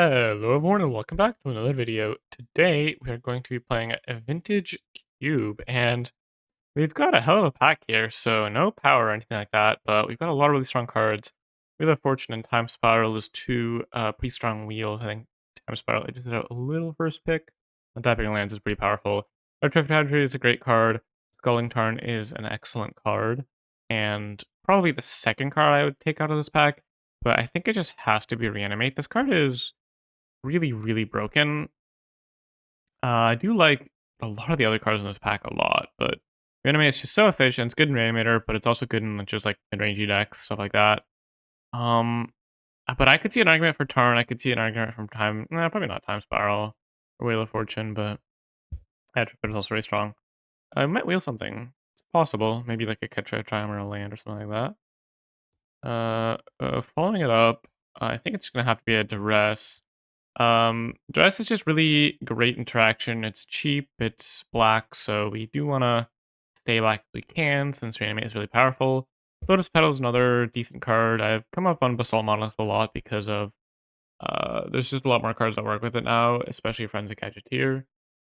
Hello everyone and welcome back to another video. Today we are going to be playing a vintage cube and we've got a hell of a pack here, so no power or anything like that, but we've got a lot of really strong cards. Wheel of Fortune and Time Spiral is two pretty strong wheels. I think Time Spiral I just did a little first pick. And Tapping Lands is pretty powerful. Electric Hatchery is a great card. Sculling Tarn is an excellent card. And probably the second card I would take out of this pack, but I think it just has to be Reanimate. This card is really, really broken. I do like a lot of the other cards in this pack a lot, but Reanimate is just so efficient. It's good in Reanimator, but it's also good in just like mid-rangey decks, stuff like that. Um, but I could see an argument for Tarn. I could see an argument from Time. Nah, probably not Time Spiral or Wheel of Fortune, but Attribute is also very strong. I might wheel something. It's possible. Maybe like a Ketcha, Chime, or a land or something like that. Following it up, I think it's gonna have to be a Duress. Dress is just really great interaction. It's cheap, it's black, so we do want to stay black if we can, since Reanimate is really powerful. Lotus Petal is another decent card. I've come up on Basalt Monolith a lot because of there's just a lot more cards that work with it now, especially Forensic Gadgeteer.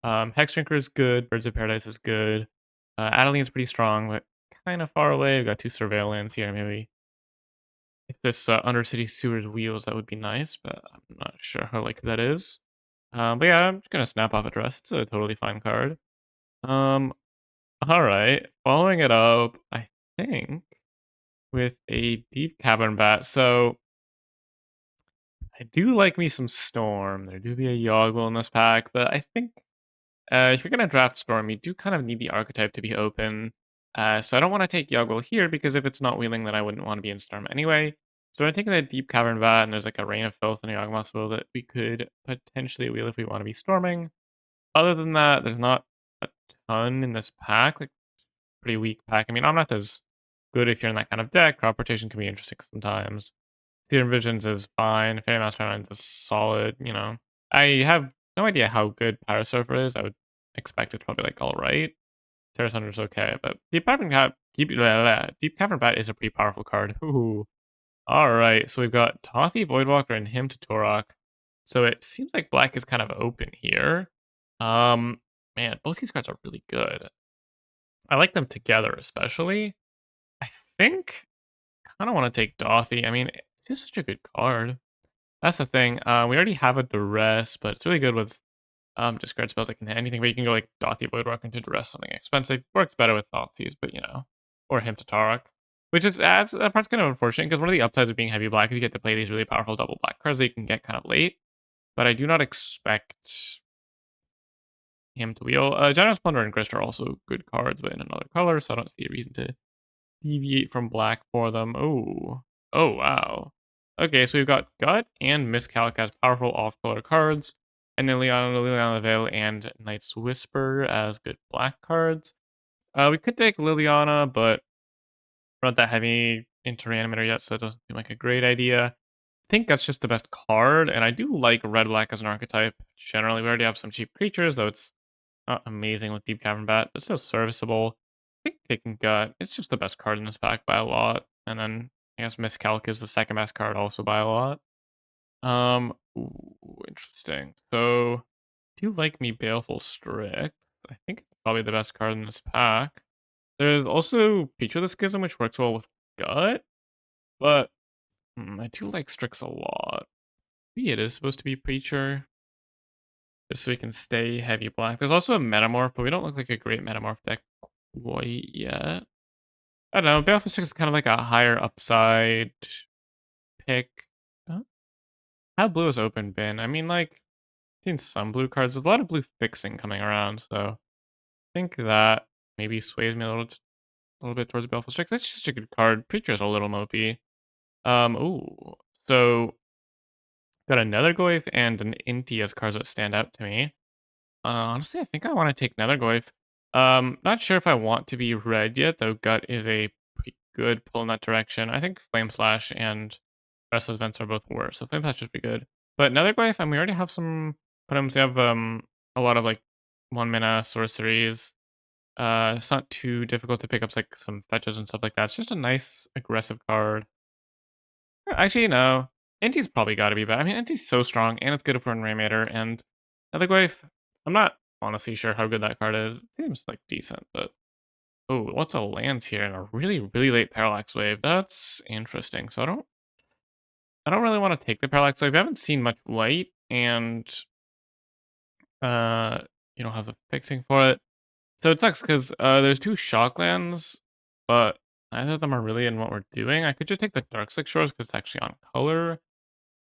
Hex Drinker is good, Birds of Paradise is good. Adeline is pretty strong, but kind of far away. We've got two Surveillance here, maybe if this Undercity Sewers wheels, that would be nice, but I'm not sure how likely that is. But yeah, I'm just gonna snap off a dress. It's a totally fine card. Um, all right. Following it up, I think with a Deep Cavern Bat. So I do like me some Storm. There do be a Yoggle in this pack, but I think if you're gonna draft Storm, you do kind of need the archetype to be open. So I don't want to take Yoggle here because if it's not wheeling, then I wouldn't want to be in Storm anyway. So I'm taking that Deep Cavern Vat, and there's like a Rain of Filth and a Yawgmoth that we could potentially wheel if we want to be storming. Other than that, there's not a ton in this pack. Like, pretty weak pack. I mean, Omnath is good if you're in that kind of deck. Crop Rotation can be interesting sometimes. Serum Visions is fine. Fairy Master is solid, you know. I have no idea how good Pyrosurfer is. I would expect it's probably like alright. Terra Thunder is okay, but Deep Cavern Bat is a pretty powerful card. Ooh. Alright, so we've got Tothy, Voidwalker, and him to Torok. So it seems like black is kind of open here. Man, both these cards are really good. I like them together, especially. I think kind of want to take Dothy. I mean, it's just such a good card. That's the thing. We already have a Duress, but it's really good with discard spells like anything. But you can go like Dothy, Voidwalker into Duress, something expensive. Works better with Thoughthies, but you know, or him to Tarok. Which is adds that part's kind of unfortunate because one of the upsides of being heavy black is you get to play these really powerful double black cards that you can get kind of late. But I do not expect him to wheel. Generous Plunder and Grist are also good cards, but in another color, so I don't see a reason to deviate from black for them. Oh. Oh, wow. Okay, so we've got Gut and Miscalc as powerful off-color cards, and then Liliana Veil and Knight's Whisper as good black cards. We could take Liliana, but we're not that heavy into Reanimator yet, so it doesn't seem like a great idea. I think that's just the best card, and I do like red-black as an archetype. Generally, we already have some cheap creatures, though it's not amazing with Deep Cavern Bat, but still serviceable. I think taking Gut, it's just the best card in this pack by a lot. And then I guess Miscalc is the second best card also by a lot. Ooh, interesting. So, do you like me Baleful Strict? I think it's probably the best card in this pack. There's also Preacher of the Schism, which works well with Gut, but I do like Strix a lot. Maybe it is supposed to be Preacher, just so we can stay heavy black. There's also a Metamorph, but we don't look like a great Metamorph deck quite yet. I don't know. Baleful Strix is kind of like a higher upside pick. Huh? How blue has open been? I mean, like, I've seen some blue cards. There's a lot of blue fixing coming around, so I think that maybe sways me a little bit towards Baleful Strix. That's just a good card. Preacher is a little mopey. Ooh. So, got another Goyf and an Inti as cards that stand out to me. Honestly, I think I want to take Nethergoyf. Not sure if I want to be red yet, though Gut is a pretty good pull in that direction. I think Flame Slash and Restless Vents are both worse, so Flame Slash should be good. But Nethergoyf, I mean, we already have some items. We have a lot of like 1 mana sorceries. It's not too difficult to pick up like some fetches and stuff like that. It's just a nice aggressive card. Actually, no. Anti's probably gotta be bad. I mean, Anti's so strong, and it's good for Reanimator, and Ethic Wife, I'm not honestly sure how good that card is. It seems, like, decent, but oh, lots of lands here and a really, really late Parallax Wave. That's interesting. So I don't really wanna take the Parallax Wave. I haven't seen much white, and, uh, you don't have the fixing for it. So it sucks because there's 2 shock lands, but neither of them are really in what we're doing. I could just take the Darkslick Shores because it's actually on color. I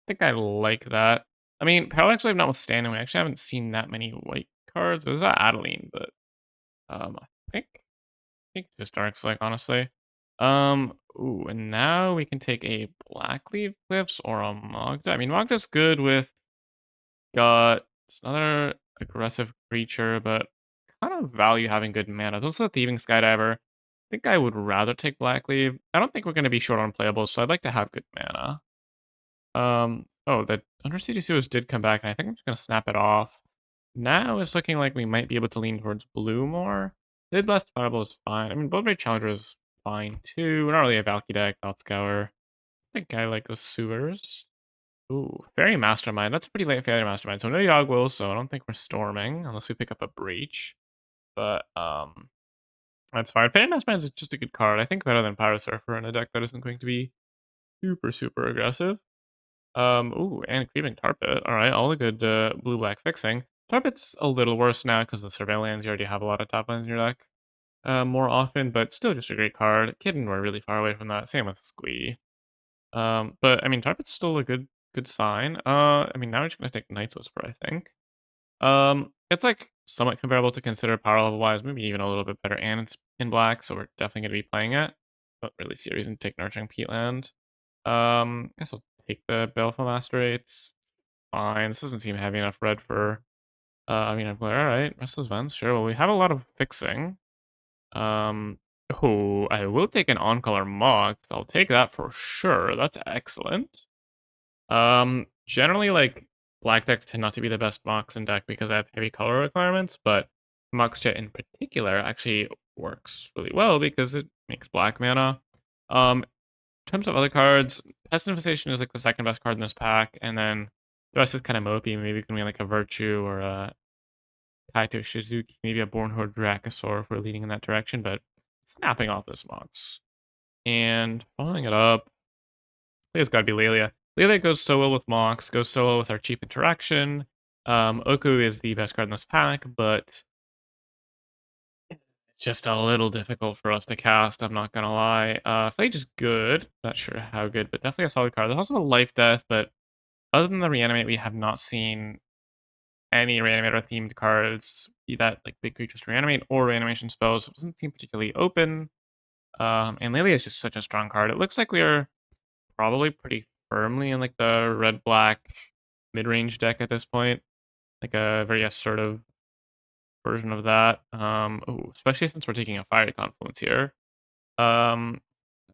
think I like that. I mean, Parallax Wave notwithstanding, we actually haven't seen that many white cards. There's that Adeline, but I think just Darkslick, honestly. Ooh, and now we can take a Blackleaf Cliffs or a Magda. I mean, Magda's good with got it's another aggressive creature, but kind of value having good mana. There's also a Thieving Skydiver. I think I would rather take Blackleaf. I don't think we're going to be short on playables, so I'd like to have good mana. Oh, the Undercity Sewers did come back, and I think I'm just going to snap it off. Now it's looking like we might be able to lean towards blue more. Lid Blast Fireball is fine. I mean, Blood Rage Challenger is fine too. We're not really a Valky deck, Thought Scour. I think I like the Sewers. Ooh, Fairy Mastermind. That's a pretty late Fairy Mastermind. So no Yogg-Will, so I don't think we're storming unless we pick up a Breach. But that's fine. Fairy Mastermind is just a good card. I think better than Pyrosurfer in a deck that isn't going to be super, super aggressive. Ooh, and Creeping Tarpit. Alright, all the good blue-black fixing. Tarpit's a little worse now because of Surveillance. You already have a lot of top lands in your deck. More often, but still just a great card. Kitten, we're really far away from that. Same with Squee. But I mean, Tarpit's still a good sign. I mean, now we're just gonna take Night's Whisper, I think. It's like somewhat comparable to consider power level wise, maybe even a little bit better, and it's in black, so we're definitely gonna be playing it. Don't really see a reason to take Nurturing Peatland. Guess I'll take the Baleful Macerates. Fine. This doesn't seem heavy enough red for I mean, I'm like, alright, Restless Vents, sure. Well, we have a lot of fixing. Oh, I will take an on-color Mox. I'll take that for sure. That's excellent. Generally, like, black decks tend not to be the best Mox in deck because I have heavy color requirements, but Mox Jet in particular actually works really well because it makes black mana. In terms of other cards, Pest Infestation is like the second best card in this pack, and then the rest is kind of mopey. Maybe it can be like a Virtue or a Kaito Shizuki, maybe a Bornhorde Dracosaur if we're leading in that direction, but snapping off this Mox. And following it up, I think it's gotta be Lelia. Lelia goes so well with Mox, goes so well with our cheap interaction. Oku is the best card in this pack, but it's just a little difficult for us to cast, I'm not gonna lie. Phage is good. Not sure how good, but definitely a solid card. There's also a Life Death, but other than the Reanimate, we have not seen any Reanimator-themed cards, be that like big creatures to reanimate or reanimation spells. It doesn't seem particularly open. And Lelia is just such a strong card. It looks like we are probably pretty firmly in like the red-black mid-range deck at this point. Like a very assertive version of that. Ooh, especially since we're taking a Fiery Confluence here. It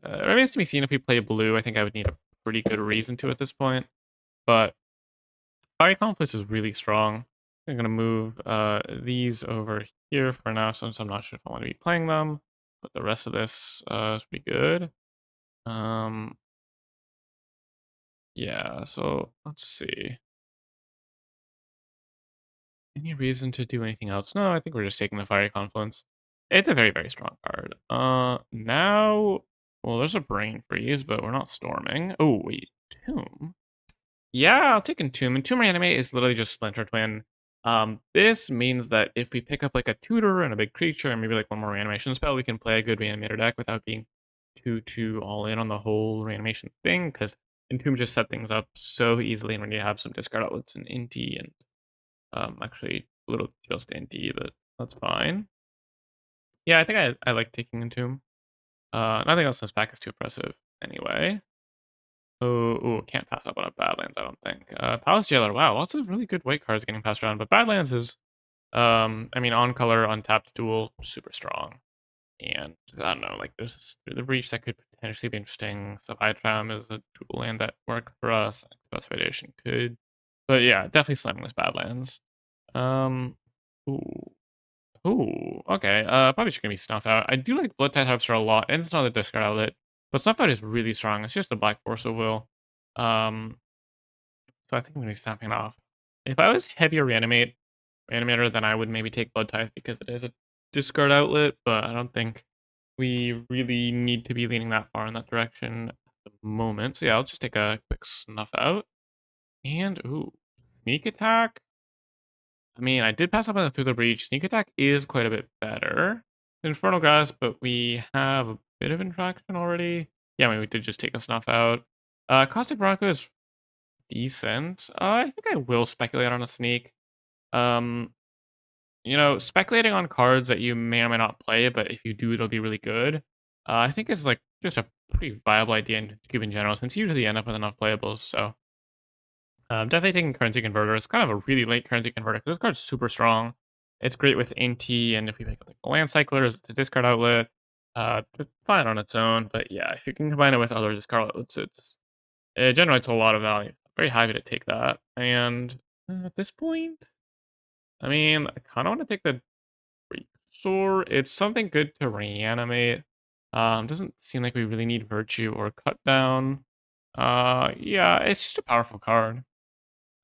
remains to be seen if we play blue. I think I would need a pretty good reason to at this point. But Fiery Confluence is really strong. I'm going to move these over here for now since I'm not sure if I want to be playing them. But the rest of this is pretty good. Yeah, so let's see. Any reason to do anything else? No, I think we're just taking the Fiery Confluence. It's a very, very strong card. Now, well, there's a Brain Freeze, but we're not storming. Oh, wait, Tomb? Yeah, I'll take Entomb. Entomb Reanimate is literally just Splinter Twin. This means that if we pick up like a tutor and a big creature and maybe like one more reanimation spell, we can play a good reanimator deck without being too all in on the whole reanimation thing, because Entomb just set things up so easily, and when you have some discard outlets and Inti and actually a little just Inti, but that's fine. Yeah, I think I like taking Entomb. Nothing else in this pack is too oppressive anyway. Oh, can't pass up on a Badlands, I don't think. Palace Jailer, wow, lots of really good white cards getting passed around, but Badlands is, I mean, on color, untapped duel, super strong. And I don't know, like there's the Breach that could potentially be interesting. Savitram is a dual land that worked for us. Specification could. But yeah, definitely slamming this Badlands. Ooh. Ooh, okay. Probably just gonna be Snuff Out. I do like Blood Tide Harvester a lot, and it's another discard outlet. But Snuff Out is really strong. It's just a Black Force of Will. but I think I'm gonna be snapping it off. If I was heavier reanimator, then I would maybe take Blood Tithe because it is a discard outlet, but I don't think we really need to be leaning that far in that direction at the moment. So yeah, I'll just take a quick snuff out. And ooh, sneak attack. I mean, I did pass up on the Through the Breach. Sneak attack is quite a bit better than Infernal Grasp, but we have a bit of interaction already. Yeah, I mean, we did just take a snuff out. Caustic Bronco is decent. I think I will speculate on a sneak. Um, speculating on cards that you may or may not play, but if you do, it'll be really good. I think is like just a pretty viable idea in Cube in general, since you usually end up with enough playables. So definitely taking Currency Converter. It's kind of a really late Currency Converter because this card's super strong. It's great with NT, and if we pick up like the Land Cyclers, it's a discard outlet. It's fine on its own, but yeah, if you can combine it with other discard outlets, it generates a lot of value. Very happy to take that. And at this point, I mean, I kind of want to take the Freaksaur. It's something good to reanimate. Doesn't seem like we really need Virtue or Cut Down. Yeah, it's just a powerful card.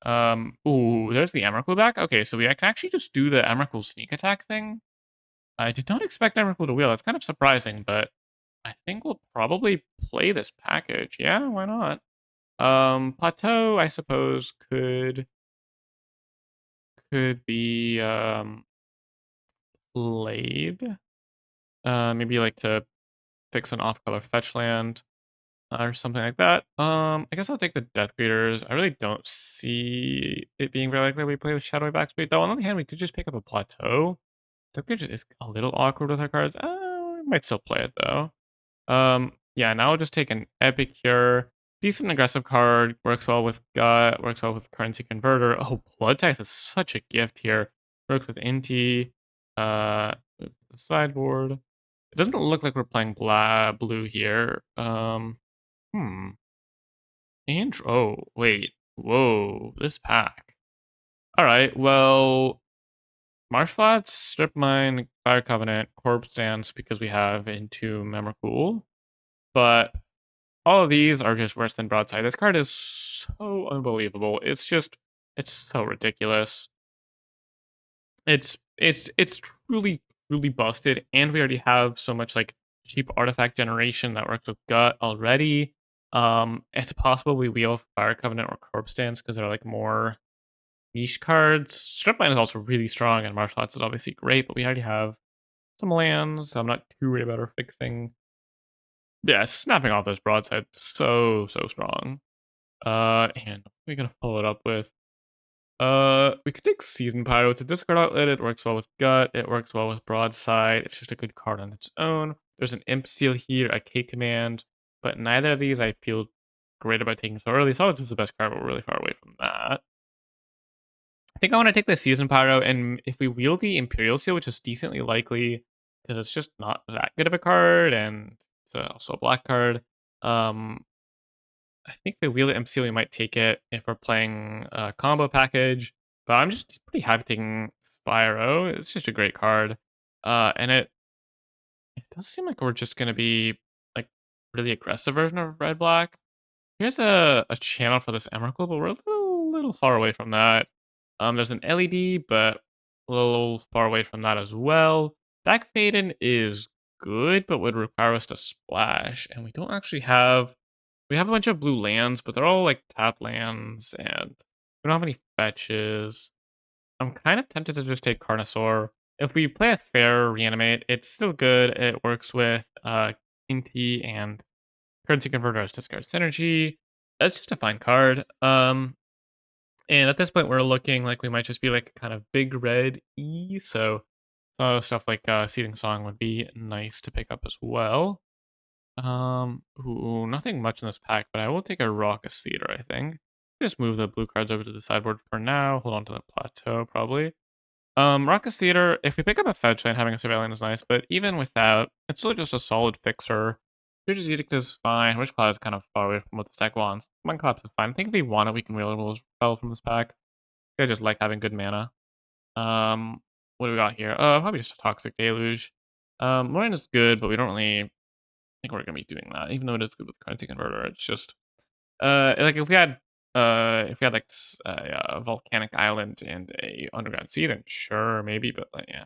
Ooh, there's the Emrakul back. Okay, so I can actually just do the Emrakul sneak attack thing. I did not expect Emrakul to wheel. That's kind of surprising, but I think we'll probably play this package. Yeah, why not? Plateau, I suppose, could be played. Maybe like to fix an off-color fetch land or something like that. I guess I'll take the Death Greeters. I really don't see it being very likely we play with Shadowy Backspeed. Though on the other hand, we could just pick up a Plateau. Death Greeters is a little awkward with our cards. We might still play it though. Yeah, now I'll just take an Epicure. Decent aggressive card, works well with Gut, works well with Currency Converter. Oh, Blood Tithe is such a gift here. Works with Inti, the sideboard. It doesn't look like we're playing blue here. Hmm. Oh, wait. Whoa, this pack. Alright, well, Marsh Flats, Strip Mine, Fire Covenant, Corpse Dance because we have into Memorcool. But all of these are just worse than Broadside. This card is so unbelievable. It's so ridiculous. It's truly busted, and we already have so much like cheap artifact generation that works with Gut already. It's possible we wheel Fire Covenant or Corpse Dance because they're like more niche cards. Stripline is also really strong, and Martial Arts is obviously great, but we already have some lands, so I'm not too worried about her fixing. Yeah, snapping off this broadside so strong. And what are we gonna follow it up with? We could take Season Pyro. It's a discard outlet. It works well with Gut. It works well with Broadside. It's just a good card on its own. There's an Imp Seal here, a K Command, but neither of these I feel great about taking so early. Solid is the best card, but we're really far away from that. I think I want to take the Season Pyro, and if we wield the Imperial Seal, which is decently likely, because it's just not that good of a card, and it's also a black card, I think if we wheel it MCL, we might take it if we're playing a combo package. But I'm just pretty happy taking Spyro. It's just a great card. And it does seem like we're just gonna be like really aggressive version of red black. Here's a channel for this Emrakul, but we're a little far away from that. There's an LED, but a little far away from that as well. Dak Faden is good, but would require us to splash, and we don't actually have. We have a bunch of blue lands, but they're all like tap lands, and we don't have any fetches. I'm kind of tempted to just take Carnosaur. If we play a fair reanimate, it's still good. It works with Inti and Currency Converter as discard synergy. That's just a fine card. And at this point, we're looking like we might just be like kind of big red E. So stuff like Seething Song would be nice to pick up as well. Ooh, nothing much in this pack, but I will take a Raucous Theater, I think. Just move the blue cards over to the sideboard for now. Hold on to the Plateau, probably. Raucous Theater, if we pick up a fetch land, having a Surveillant is nice, but even without, it's still just a solid fixer. Future's Edict is fine. Witch Cloud is kind of far away from what the stack wants. Mind Collapse is fine. I think if we want it, we can wheel Rules Spell from this pack. I just like having good mana. What do we got here? Probably just a Toxic Deluge. Moraine is good, but we don't really think we're gonna be doing that, even though it is good with Currency Converter. It's just like if we had If we had like a volcanic island and a underground sea, then sure, maybe. But yeah.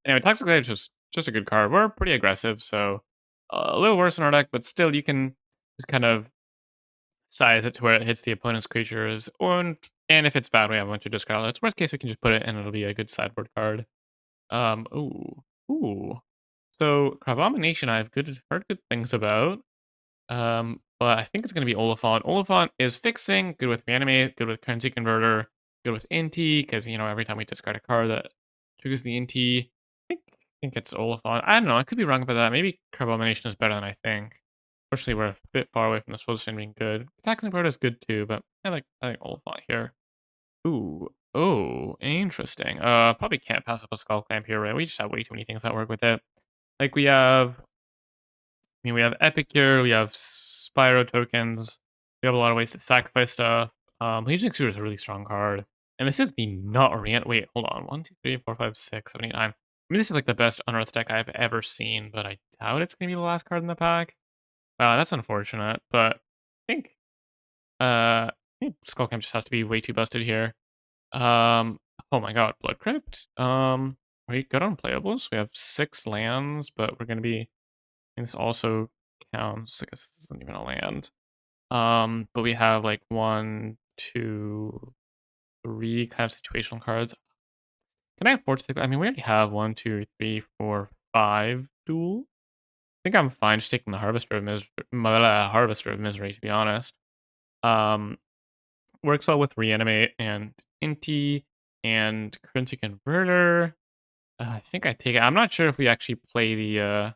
Anyway, Toxic Glaive is just a good card. We're pretty aggressive, so a little worse in our deck, but still you can just kind of size it to where it hits the opponent's creatures. And if it's bad, we have a bunch of discard outlets. Worst case, we can just put it and it'll be a good sideboard card. Ooh. So Crabomination, I've heard good things about. But I think it's gonna be Oliphant. Oliphant is fixing, good with reanimate, good with currency converter, good with Inti, because every time we discard a card that triggers the Inti. I think it's Oliphant. I don't know. I could be wrong about that. Maybe Crabomination is better than I think. Fortunately, we're a bit far away from this position being good. Taxing converter is good too, but I think Oliphant here. Ooh. Oh, interesting. Probably can't pass up a Skull Clamp here, right? We just have way too many things that work with it. Like we have Epicure, we have Spyro tokens, we have a lot of ways to sacrifice stuff. Legion Exuder is a really strong card. And this is the not orient. Wait, hold on. 1, 2, 3, 4, 5, 6, 7, 8, 9. I mean, this is like the best Unearthed deck I've ever seen, but I doubt it's gonna be the last card in the pack. That's unfortunate, but think I think Skullcamp just has to be way too busted here. Oh my god, Blood Crypt. Are you good on playables? We have 6 lands, but we're gonna be. And this also counts. I guess this isn't even a land. But we have like 1, 2, 3 kind of situational cards. Can I afford to take? I mean, we already have 1, 2, 3, 4, 5 dual. I think I'm fine just taking the Harvester of Misery, to be honest. Um, Works well with Reanimate and Inti and Currency Converter. I think I take it. I'm not sure if we actually play the.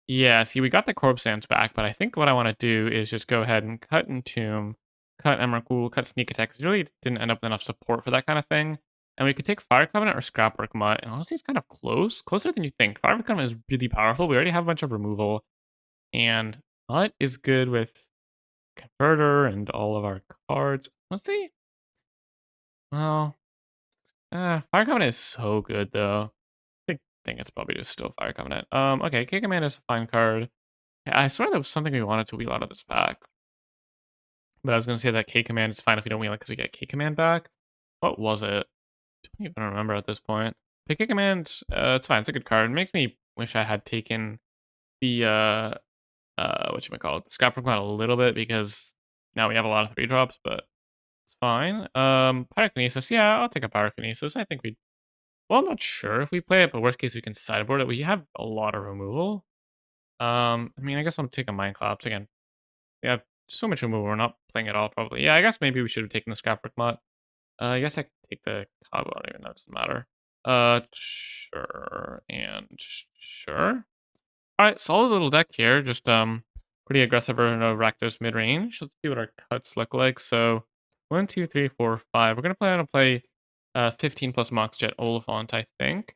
Yeah, see, we got the Corpse Dance back, but I think what I want to do is just go ahead and cut Entomb, cut Emrakul, cut Sneak Attack, because we really didn't end up with enough support for that kind of thing. And we could take Fire Covenant or Scrapwork Mutt, and honestly, it's kind of close. Closer than you think. Fire Covenant is really powerful. We already have a bunch of removal, and Mutt is good with Converter and all of our cards. Let's see. Well, Fire Covenant is so good, though. I think it's probably just still Fire Covenant. Okay, K Command is a fine card. Yeah, I swear there was something we wanted to wheel out of this pack. But I was going to say that K Command is fine if we don't wheel it because we get K Command back. What was it? I don't even remember at this point. K Command, it's fine. It's a good card. It makes me wish I had taken the, whatchamacallit, the Scrap Work a little bit because now we have a lot of 3-drops, but it's fine. Pyrokinesis. Yeah, I'll take a Pyrokinesis. I think we. Well, I'm not sure if we play it, but worst case we can sideboard it. We have a lot of removal. I mean, I guess I'll take a Mind Collapse again. We have so much removal, we're not playing at all, probably. Yeah, I guess maybe we should have taken the Scrapwork Mutt. I guess I could take the Cabo, I don't even know, it doesn't matter. Sure, and sure. Alright, solid little deck here, just, pretty aggressive version of Rakdos mid-range. Let's see what our cuts look like. So, 1, 2, 3, 4, 5. We're gonna play 15 plus Mox Jet Oliphant, I think.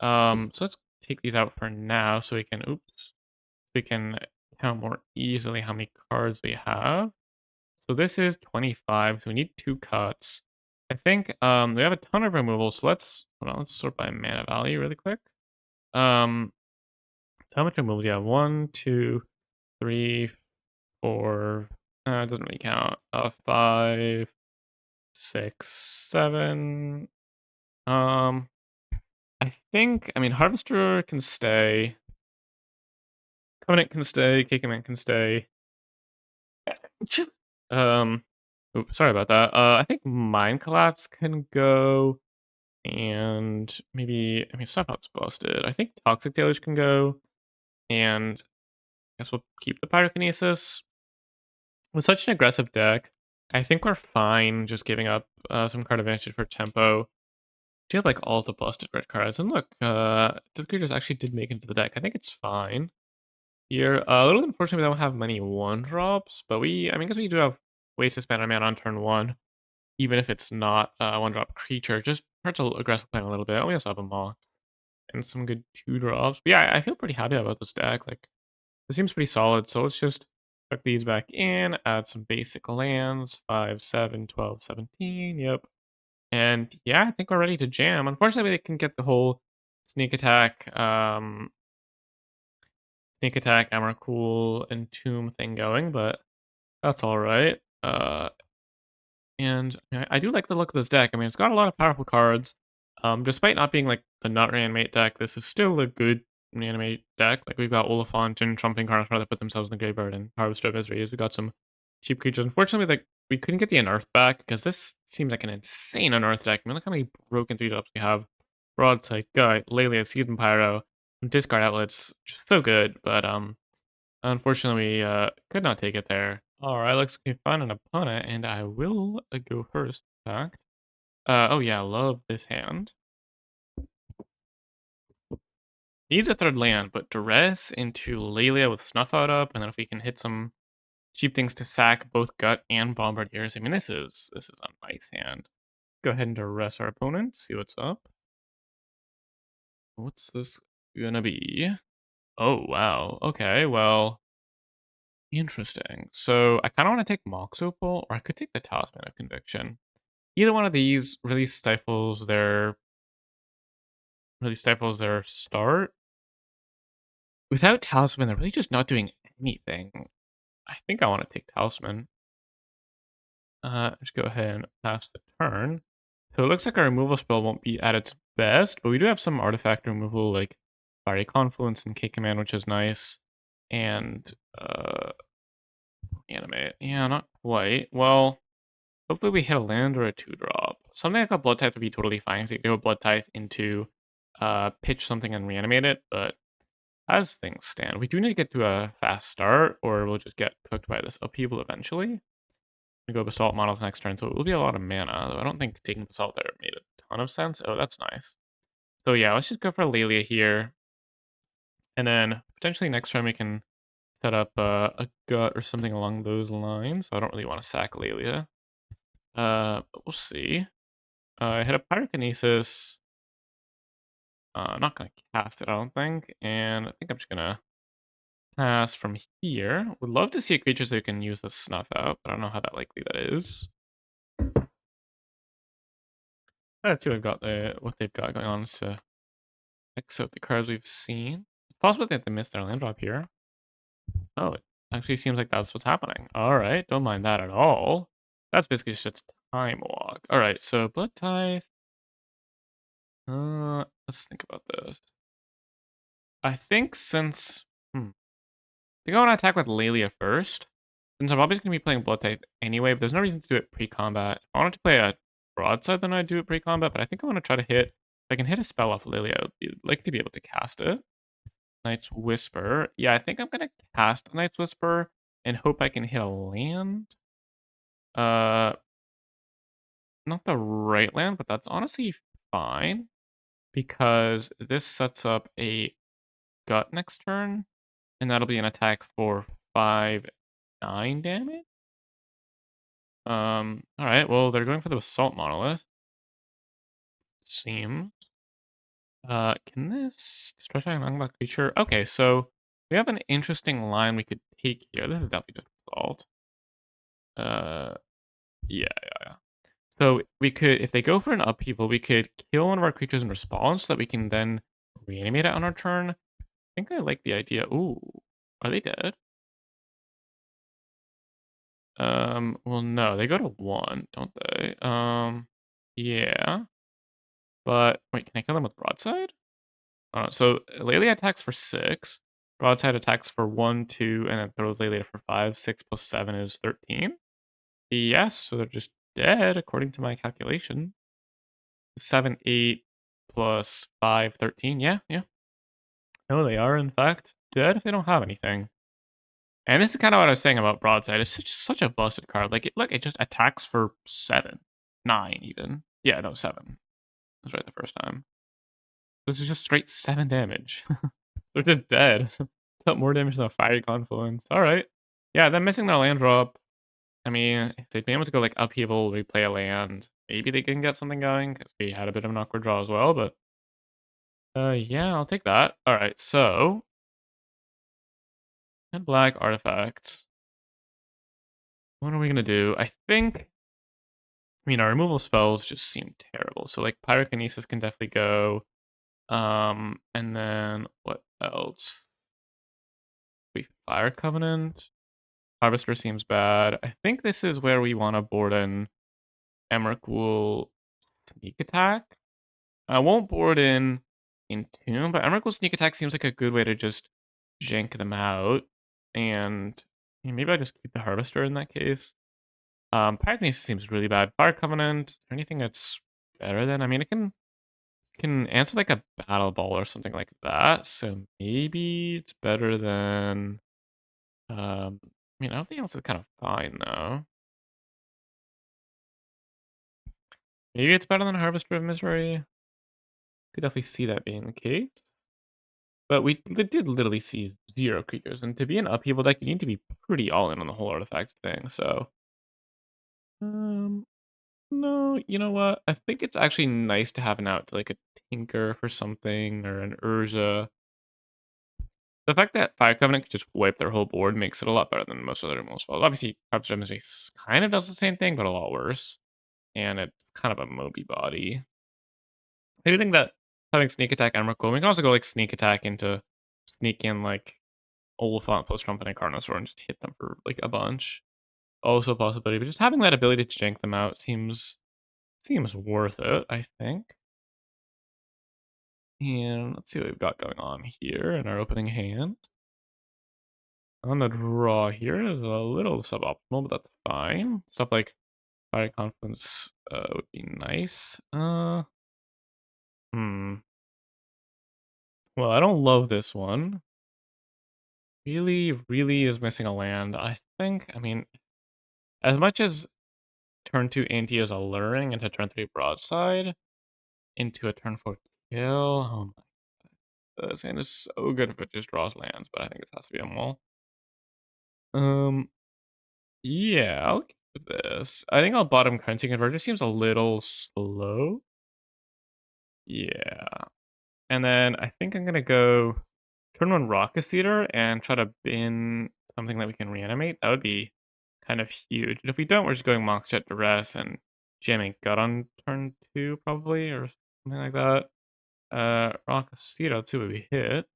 So let's take these out for now so we can count more easily how many cards we have. So this is 25, so we need 2 cuts. I think we have a ton of removal, so let's sort by mana value really quick. So how much removal do you have? 1, 2, 3, 4. It doesn't really count. 5, 6, 7. I mean Harvester can stay. Covenant can stay, K-Command can stay. Oops, sorry about that. I think Mind Collapse can go, and maybe, I mean, Stuff Out's busted. I think Toxic Deluge can go, and I guess we'll keep the Pyrokinesis. With such an aggressive deck, I think we're fine just giving up some card advantage for tempo. Do you have like all the busted red cards? And look, Death Creatures actually did make it into the deck. I think it's fine. Here, a little unfortunate we don't have many 1-drops, but I mean, because we do have ways to spend our mana on turn 1, even if it's not a 1-drop creature, just hurts aggressive playing a little bit. We also have a Mox and some good 2-drops. But yeah, I feel pretty happy about this deck. Like, it seems pretty solid, so let's just tuck these back in, add some basic lands, 5, 7, 12, 17, yep. And yeah, I think we're ready to jam. Unfortunately, they can get the whole sneak attack, Emrakul, and Tomb thing going, but that's all right. And I do like the look of this deck. I mean, it's got a lot of powerful cards. Despite not being like the nut reanimate deck, this is still a good reanimate deck. Like we've got Oliphant and Trumping cards that put themselves in the graveyard and Harvester of Miseries. We got some cheap creatures. Unfortunately, like we couldn't get the Unearth back because this seems like an insane Unearth deck. I mean, look how many broken 3-drops we have. Broadside, Gut, Lelia, Season Pyro, Discard Outlets. Just so good, but unfortunately, we could not take it there. All right, looks like we found an opponent, and I will go first. In fact, oh yeah, love this hand. Needs a third land, but Duress into Lelia with Snuff Out up, and then if we can hit some cheap things to sack both Gut and Bombardiers, I mean this is a nice hand. Go ahead and Duress our opponent. See what's up. What's this gonna be? Oh wow. Okay, well. Interesting. So I kind of want to take Mox Opal, or I could take the Talisman of Conviction. Either one of these really stifles their start. Without Talisman, they're really just not doing anything. I think I want to take Talisman. Just go ahead and pass the turn. So it looks like our removal spell won't be at its best, but we do have some artifact removal like Fiery Confluence and K Command, which is nice. And animate. Yeah, not quite. Well, hopefully we hit a land or a 2-drop. Something like a Blood Tithe would be totally fine, so you can do a Blood Tithe into pitch something and reanimate it, but as things stand, we do need to get to a fast start, or we'll just get cooked by this upheaval eventually. We go Basalt Models next turn, so it will be a lot of mana, though I don't think taking Basalt there made a ton of sense. Oh, that's nice. So yeah, let's just go for Lelia here. And then potentially next turn we can set up a Gut or something along those lines. I don't really want to sack Lelia. But we'll see. I hit a Pyrokinesis. Not gonna cast it, I don't think. And I think I'm just gonna pass from here. Would love to see creatures that can use the Snuff Out, but I don't know how that likely that is. Let's see what they've got going on to X out the cards we've seen. It's possible they have to miss their land drop here. Oh, it actually seems like that's what's happening. Alright, don't mind that at all. That's basically just Time Walk. Alright, so Blood Tithe. Let's think about this. I think since I think I want to attack with Lelia first. Since I'm obviously going to be playing Blood Tithe anyway, but there's no reason to do it pre-combat. If I wanted to play a Broadside, then I'd do it pre-combat, but I think I want to try to hit... If I can hit a spell off Lelia, I'd like to be able to cast it. Night's Whisper. Yeah, I think I'm going to cast Night's Whisper and hope I can hit a land. Not the right land, but that's honestly fine. Because this sets up a Gut next turn. And that'll be an attack for 5-9 damage. Alright, well, they're going for the Assault Monolith. Seems. Can this destroy an unlocked creature? Okay, so we have an interesting line we could take here. This is definitely just Assault. Yeah. So we could, if they go for an upheaval, we could kill one of our creatures in response so that we can then reanimate it on our turn. I think I like the idea. Ooh, are they dead? Well, no, they go to 1, don't they? Yeah. But, wait, can I kill them with Broadside? So Lelia attacks for 6. Broadside attacks for 1, 2, and then throws Lelia for 5. 6 plus 7 is 13. Yes, so they're just dead, according to my calculation. 7, 8, plus 5, 13. Yeah. No, they are, in fact, dead if they don't have anything. And this is kind of what I was saying about Broadside. It's such a busted card. Like, look, it just attacks for 7. 9, even. Yeah, no, 7. That's right the first time. This is just straight 7 damage. They're just dead. Dealt more damage than a Fiery Confluence. Alright. Yeah, them missing their land drop. I mean, if they'd been able to go, like, upheaval, replay a land, maybe they can get something going, because we had a bit of an awkward draw as well, but... yeah, I'll take that. Alright, so... And black artifacts. What are we gonna do? I think... I mean, our removal spells just seem terrible. So, like, Pyrokinesis can definitely go. And then, what else? We Fire Covenant. Harvester seems bad. I think this is where we want to board in Emmerich will sneak attack. I won't board in Tomb, but Emmerich will sneak attack seems like a good way to just jank them out. And maybe I'll just keep the Harvester in that case. Pyrokinesis seems really bad. Fire Covenant, is there anything that's better than? I mean, it can answer like a Battle Ball or something like that. So maybe it's better than. I mean, everything else is kind of fine though. Maybe it's better than Harvester of Misery. Could definitely see that being the case. But we did literally see 0 creatures, and to be an upheaval deck, you need to be pretty all in on the whole artifact thing. So, no, you know what? I think it's actually nice to have an out to like a Tinker for something or an Urza. The fact that Fire Covenant could just wipe their whole board makes it a lot better than most other removal spells. Obviously, Harvester of Misery kind of does the same thing, but a lot worse. And it's kind of a Moby body. I do think that having Sneak Attack and Emrakul, we can also go like Sneak Attack into sneak in like Oliphant plus Trumpet and Carnosaur and just hit them for like a bunch. Also a possibility, but just having that ability to jank them out seems worth it, I think. And let's see what we've got going on here in our opening hand. On the draw here is a little suboptimal, but that's fine. Stuff like Fire Confidence would be nice. Well, I don't love this one. Really is missing a land. I think, I mean, as much as turn 2 anti is alluring into turn 3 broadside, into a turn 4 kill, oh my god. This hand is so good if it just draws lands, but I think it has to be a mole. Yeah, I'll keep this. I think I'll bottom Currency Converter. Seems a little slow. Yeah. And then I think I'm gonna go turn 1 Raucous Theater and try to bin something that we can reanimate. That would be kind of huge. And if we don't, we're just going Mox Jet Duress and jamming Gut on turn 2 probably, or something like that. Raucous Theater too would be hit.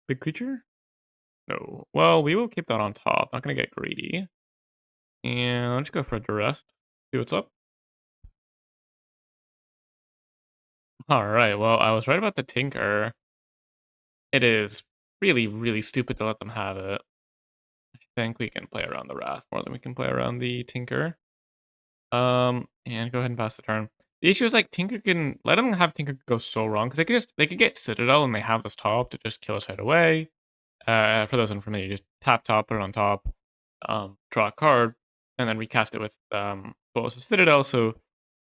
Big creature? No. Well, we will keep that on top. Not gonna get greedy. And let's go for a Duress. See what's up. Alright, well, I was right about the Tinker. It is really stupid to let them have it. I think we can play around the Wrath more than we can play around the Tinker. And go ahead and pass the turn. The issue is like Tinker can let them have Tinker go so wrong because they could get Citadel and they have this top to just kill us right away. For those unfamiliar, just tap top, put it on top, draw a card, and then recast it with Bolus of Citadel, so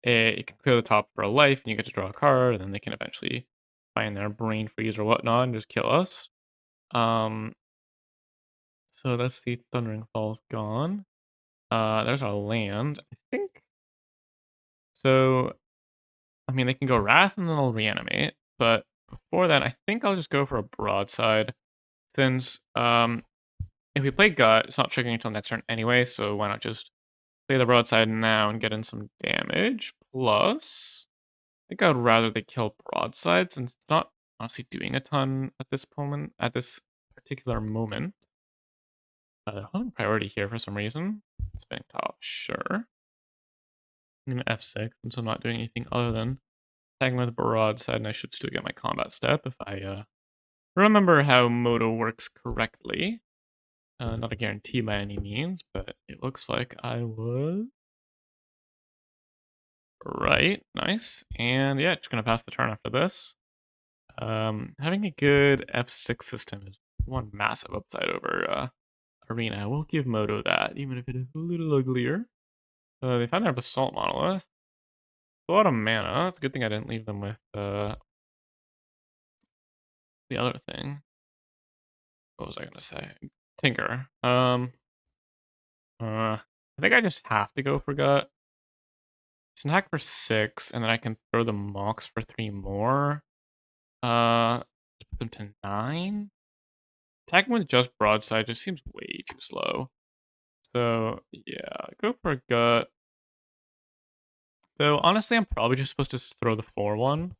it can clear the top for a life, and you get to draw a card, and then they can eventually find their brain freeze or whatnot and just kill us. So that's the Thundering Falls gone. There's our land, I think. So, I mean, they can go Wrath and then they'll reanimate, but before that, I think I'll just go for a Broadside, since if we play Gut, it's not triggering until next turn anyway, so why not just play the Broadside now and get in some damage. Plus, I think I would rather they kill Broadside since it's not honestly doing a ton at this particular moment. They're holding priority here for some reason. Spinning top, sure. I'm gonna F6 since I'm not doing anything other than attacking with Broadside, and I should still get my combat step if I remember how Moto works correctly. Not a guarantee by any means, but it looks like I was right. Nice. And yeah, just gonna pass the turn after this. Having a good F6 system is one massive upside over Arena. I will give Moto that, even if it is a little uglier. They found their Basalt Monolith. A lot of mana. It's a good thing I didn't leave them with the other thing. What was I gonna say? Tinker. I think I just have to go for Gut. Snack for 6, and then I can throw the Mox for 3 more. Put them to 9. Attacking with just Broadside just seems way too slow. So, yeah, go for a Gut. Though, honestly, I'm probably just supposed to throw the 4-1.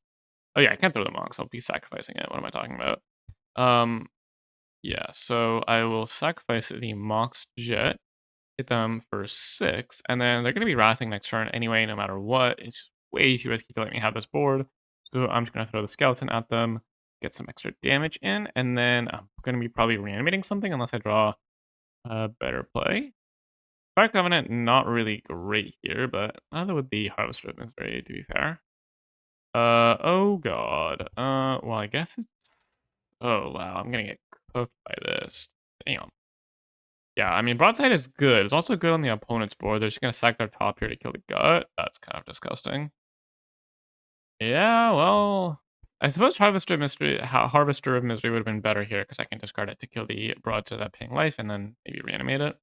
Oh, yeah, I can't throw the Mox. I'll be sacrificing it. What am I talking about? Yeah, so I will sacrifice the Mox Jet. hit them for 6, and then they're going to be wrathing next turn anyway, no matter what. It's way too risky to let me have this board. So I'm just going to throw the skeleton at them, get some extra damage in, and then I'm going to be probably reanimating something unless I draw a better play. Fire Covenant, not really great here, but neither would the Harvester of Misery, to be fair. Oh god. Well, I guess it's... Oh, wow, I'm gonna get cooked by this. Damn. Yeah, I mean, Broadside is good. It's also good on the opponent's board. They're just gonna sack their top here to kill the gut. That's kind of disgusting. Yeah, well... I suppose Harvester of Misery would have been better here, because I can discard it to kill the Broadside that paying life, and then maybe reanimate it.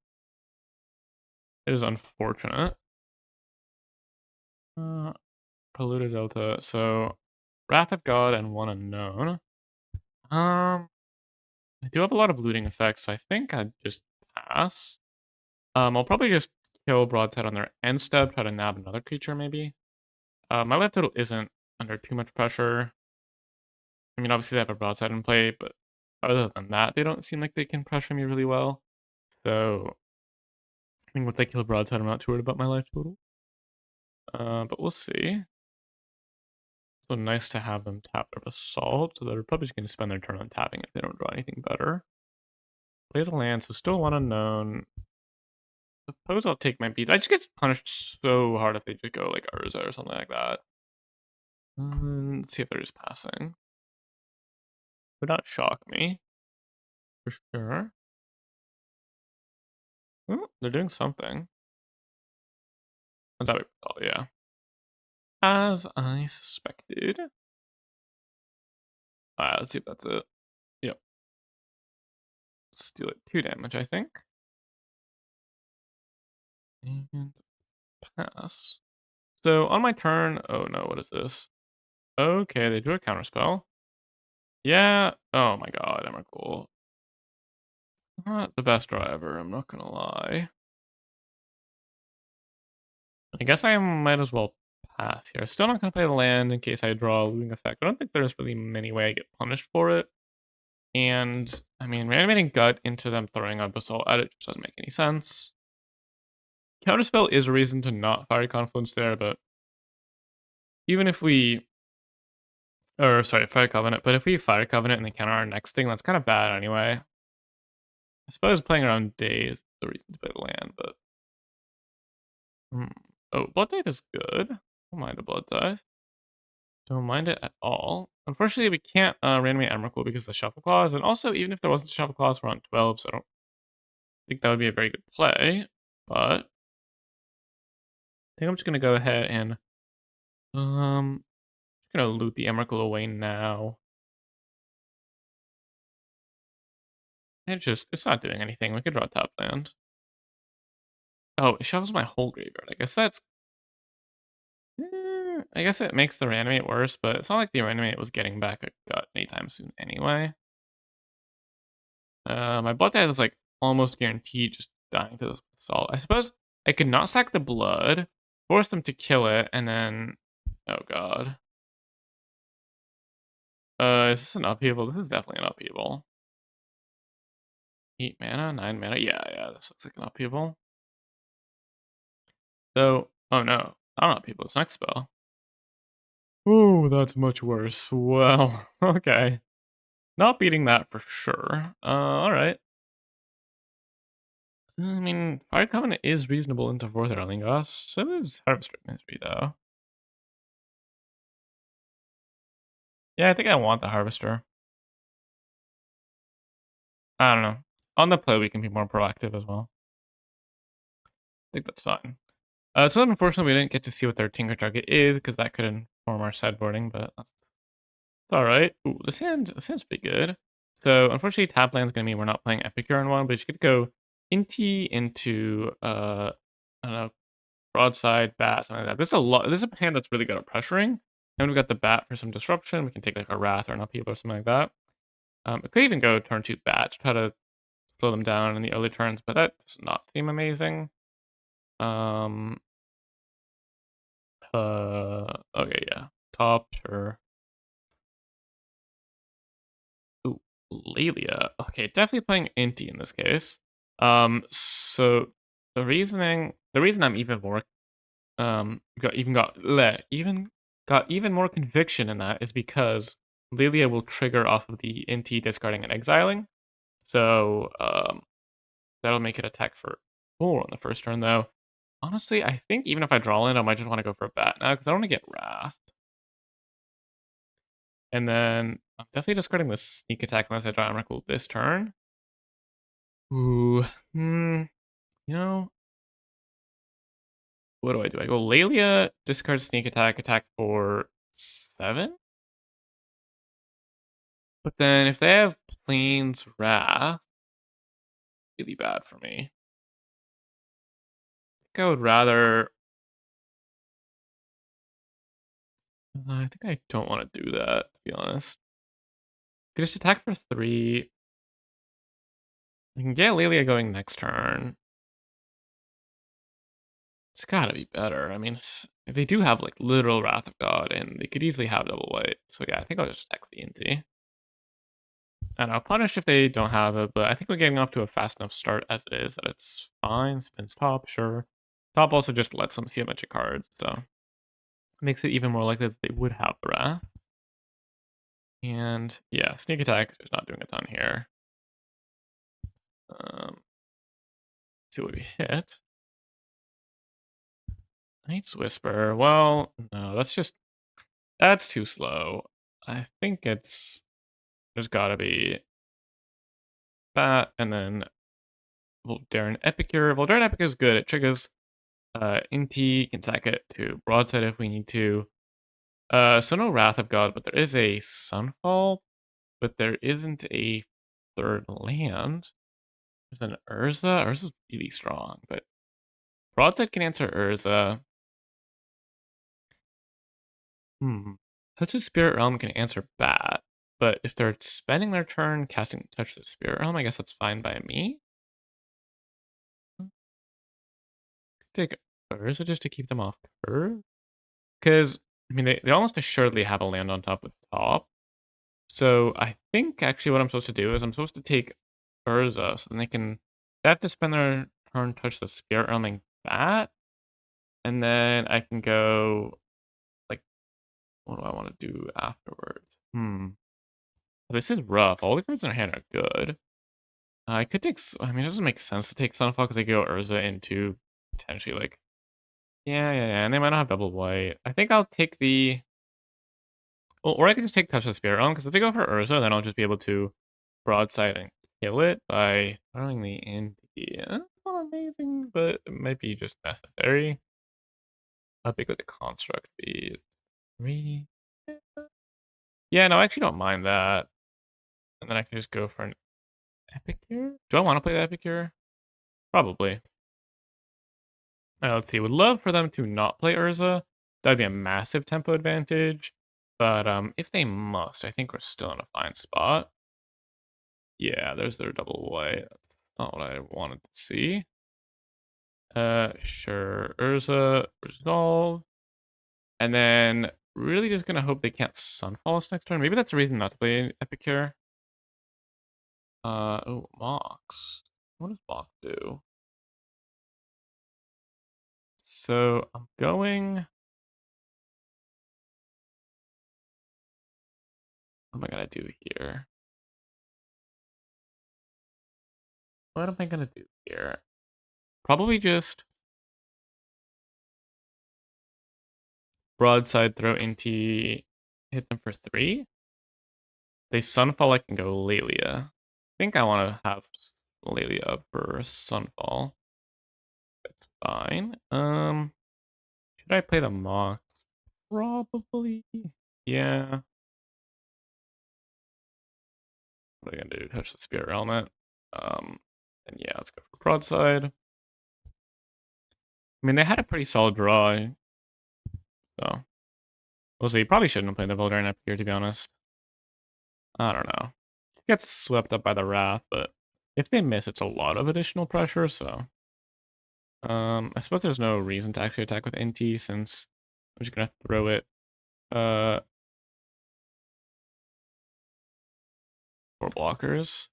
It is unfortunate. Polluted Delta. So, Wrath of God and one unknown. I do have a lot of looting effects, so I think I'd just pass. I'll probably just kill Broadside on their end step, try to nab another creature maybe. My life total isn't under too much pressure. I mean, obviously they have a Broadside in play, but other than that, they don't seem like they can pressure me really well. So, I think once I kill Broadside, I'm not too worried about my life total. But we'll see. So nice to have them tap their Basalt, so they're probably just going to spend their turn on tapping if they don't draw anything better. Plays a land, so still one unknown. Suppose I'll take my beats. I just get punished so hard if they just go like Urza or something like that. Let's see if they're just passing. Would not shock me. For sure. Oh, they're doing something. Oh, yeah. As I suspected. Let's see if that's it. Yep. Steal it 2 damage, I think. And pass. So on my turn, oh no, what is this? Okay, they drew a counterspell. Yeah. Oh my god, Emrakul. Not the best draw ever, I'm not gonna lie. I guess I might as well pass here. Still not gonna play the land in case I draw a looting effect. I don't think there's really many way I get punished for it. And, I mean, reanimating Gut into them throwing a Basalt at it just doesn't make any sense. Counterspell is a reason to not Fiery Confluence there, but even if we... Or, sorry, Fire Covenant. But if we Fire Covenant and they counter our next thing, that's kind of bad anyway. I suppose playing around Day is the reason to play the land, but... Oh, Blood Tithe is good. Don't mind a Blood Tithe. Don't mind it at all. Unfortunately, we can't reanimate Emrakul because of the Shuffle Clause, and also, even if there wasn't a Shuffle Clause, we're on 12, so I don't think that would be a very good play, but... I think I'm just gonna go ahead and... just gonna loot the Emrakul away now. It's not doing anything. We could draw top land. Oh, it shovels my whole graveyard. I guess that's... I guess it makes the reanimate worse, but it's not like the reanimate was getting back a gut anytime soon anyway. My Blood Tithe is like almost guaranteed just dying to this assault. I suppose I could not sack the blood, force them to kill it, and then... Oh god. Is this an upheaval? This is definitely an upheaval. 8 mana, 9 mana. Yeah, this looks like an upheaval. So, oh no, not an upheaval, it's next spell. Oh, that's much worse. Well, okay. Not beating that for sure. Alright. I mean, Fire Covenant is reasonable into 4th Erlingoss. So is Harvester of Misery, though. Yeah, I think I want the Harvester. I don't know. On the play, we can be more proactive as well. I think that's fine. So unfortunately, we didn't get to see what their Tinker target is, because that could inform our sideboarding, but that's alright. Ooh, this hand's pretty good. So unfortunately, tap land's gonna mean we're not playing Epicure in one, but you could go Inti into I don't know, Broadside, Bat, something like that. This is a lot. This is a hand that's really good at pressuring. And we've got the Bat for some disruption. We can take like a Wrath or an Upheaval or something like that. It could even go turn 2 Bat to try to slow them down in the early turns, but that does not seem amazing. Okay, yeah. Top, sure. Ooh, Lelia. Okay, definitely playing Inti in this case. So the reason I'm even more got even more conviction in that is because Lilia will trigger off of the NT discarding and exiling. So that'll make it attack for 4 on the first turn though. Honestly, I think even if I draw in, I might just want to go for a bat now because I don't want to get Wrath. And then I'm definitely discarding the sneak attack unless I draw Emrakul this turn. Ooh, you know, what do? I go Lelia, discard sneak attack, attack for 7? But then if they have Plains Wrath, really bad for me. I think I would rather... I think I don't want to do that, to be honest. I could just attack for 3. I can get Lelia going next turn. It's gotta be better. I mean, if they do have, like, literal Wrath of God, and they could easily have double white. So yeah, I think I'll just attack with the NT. And I'll punish if they don't have it, but I think we're getting off to a fast enough start as it is that it's fine. Spins top, sure. Top also just lets them see a bunch of cards, so makes it even more likely that they would have the Wrath. And yeah, sneak attack is not doing a ton here. Let's see what we hit. Knight's Whisper. Well, no, that's too slow. I think there's gotta be that, and then Voldaren Epicure. Voldaren Epicure is good. It triggers NT, can sack it to broadside if we need to. So no Wrath of God, but there is a Sunfall, but there isn't a third land. There's an Urza. Urza's really strong, but broadside can answer Urza. Touch the Spirit Realm can answer Bat, but if they're spending their turn casting Touch the Spirit Realm, I guess that's fine by me. Take Urza just to keep them off curve. Because, I mean, they almost assuredly have a land on top with top. So I think actually what I'm supposed to do is I'm supposed to take Urza so then they have to spend their turn touch the Spirit Realm and Bat. And then I can go, like, what do I want to do afterwards? This is rough. All the cards in our hand are good. I could take, I mean, it doesn't make sense to take Sunfall because they go Urza into potentially, like, yeah, and they might not have double white. I think I'll take the, well, or I could just take Touch the Spirit Realm because if they go for Urza, then I'll just be able to broadside and kill it by throwing the NT. It's not amazing, but it might be just necessary. How big would the construct be? 3. Yeah, no, I actually don't mind that. And then I can just go for an Epicure. Do I want to play the Epicure? Probably. Let's see. Would love for them to not play Urza. That'd be a massive tempo advantage. But if they must, I think we're still in a fine spot. Yeah, there's their double white. That's not what I wanted to see. Sure. Urza, resolve. And then really just gonna hope they can't Sunfall us next turn. Maybe that's a reason not to play Epicure. Oh, Mox. What does Mox do? So I'm going. What am I gonna do here? What am I gonna do here? Probably just broadside throw into hit them for 3. They Sunfall, I can go Lelia. I think I want to have Lelia up for Sunfall. That's fine. Should I play the Mox? Probably. Yeah. What are they gonna do? Touch the Spirit Element. And yeah, let's go for broadside. I mean, they had a pretty solid draw, so we'll see. Probably shouldn't have played the Voldaren up here, to be honest. I don't know. Gets swept up by the Wrath, but if they miss, it's a lot of additional pressure, so I suppose there's no reason to actually attack with NT since I'm just gonna throw it 4 blockers.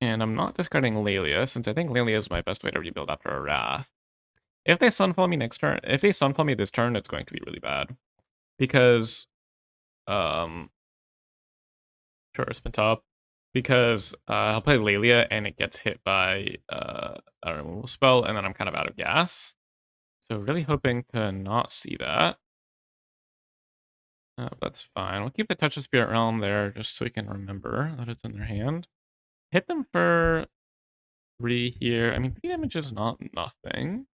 And I'm not discarding Lelia, since I think Lelia is my best way to rebuild after a Wrath. If they Sunfall me next turn, if they Sunfall me this turn, it's going to be really bad. Because, sure, spin top. Because I'll play Lelia and it gets hit by a removal spell, and then I'm kind of out of gas. So really hoping to not see that. That's fine. We'll keep the Touch of Spirit Realm there just so we can remember that it's in their hand. Hit them for 3 here. I mean, 3 damage is not nothing.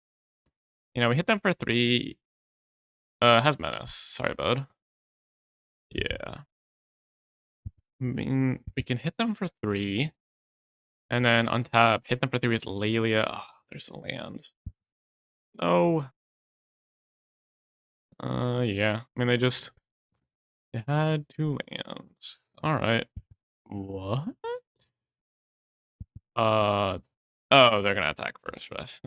You know, we hit them for 3. Has Menace. Sorry, bud. Yeah. I mean, we can hit them for 3. And then untap, hit them for 3 with Lelia. Oh, there's the land. No. Yeah. I mean, they had 2 lands. Alright. What? Oh, they're gonna attack first, right?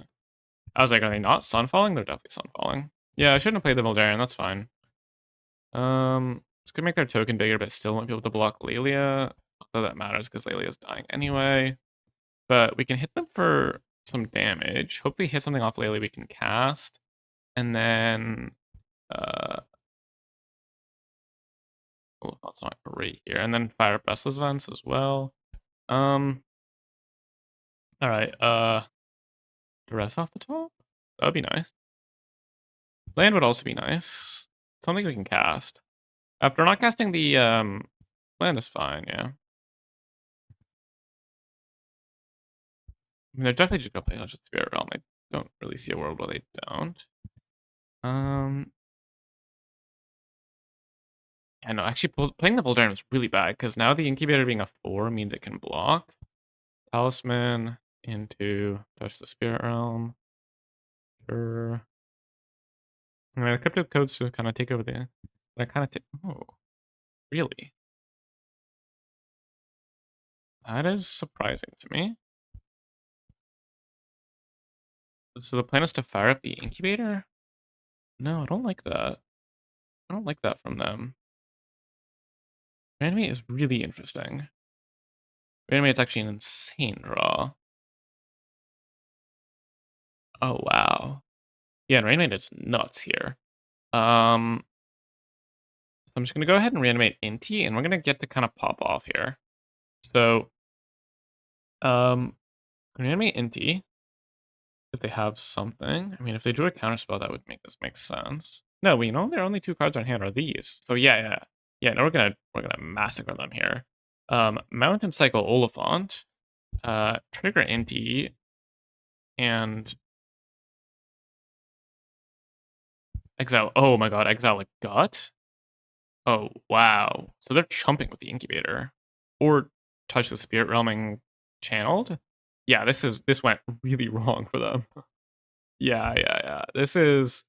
I was like, are they not sunfalling? They're definitely sunfalling. Yeah, I shouldn't have played the Voldaren, that's fine. It's gonna make their token bigger, but still won't be able to block Lelia. Although that matters because Lelia's dying anyway. But we can hit them for some damage. Hopefully hit something off Lelia we can cast. And then oh, that's not great here. And then fire up Restless Vents as well. Alright, Duress off the top? That would be nice. Land would also be nice. Something we can cast. After not casting the land is fine, yeah. I mean, they're definitely just gonna play Hunter Spirit Realm. I don't really see a world where they don't. Yeah, no, actually playing the Voldaren is really bad because now the Incubator being a 4 means it can block. Talisman into Touch the Spirit Realm. Sure. I mean, the crypto codes just kind of take over the. I kind of oh, really? That is surprising to me. So the plan is to fire up the Incubator? No, I don't like that. I don't like that from them. Reanimate is really interesting. Reanimate's actually an insane draw. Oh, wow. Yeah, and Reanimate is nuts here. So I'm just going to go ahead and Reanimate Inti, and we're going to get to kind of pop off here. So, Reanimate Inti, if they have something. I mean, if they drew a counterspell, that would make this make sense. No, you know, there are only 2 cards on hand are these. So yeah. Yeah, no, we're gonna massacre them here. Mountain Cycle Oliphant, trigger Inti, and exile. Oh my god, exile a gut? Oh, wow. So they're chumping with the Incubator. Or touch the Spirit Realming channeled? Yeah, this went really wrong for them. Yeah. This is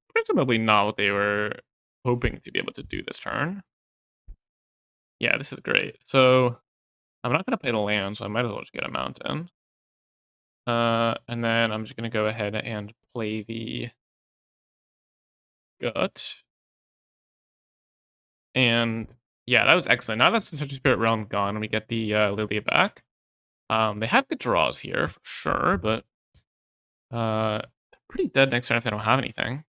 presumably not what they were hoping to be able to do this turn. Yeah, this is great. So I'm not gonna play the land, so I might as well just get a mountain. And then I'm just gonna go ahead and play the gut. And yeah, that was excellent. Now that's the Such a Spirit Realm gone, and we get the Lilia back. They have good draws here for sure, but they're pretty dead next turn if they don't have anything.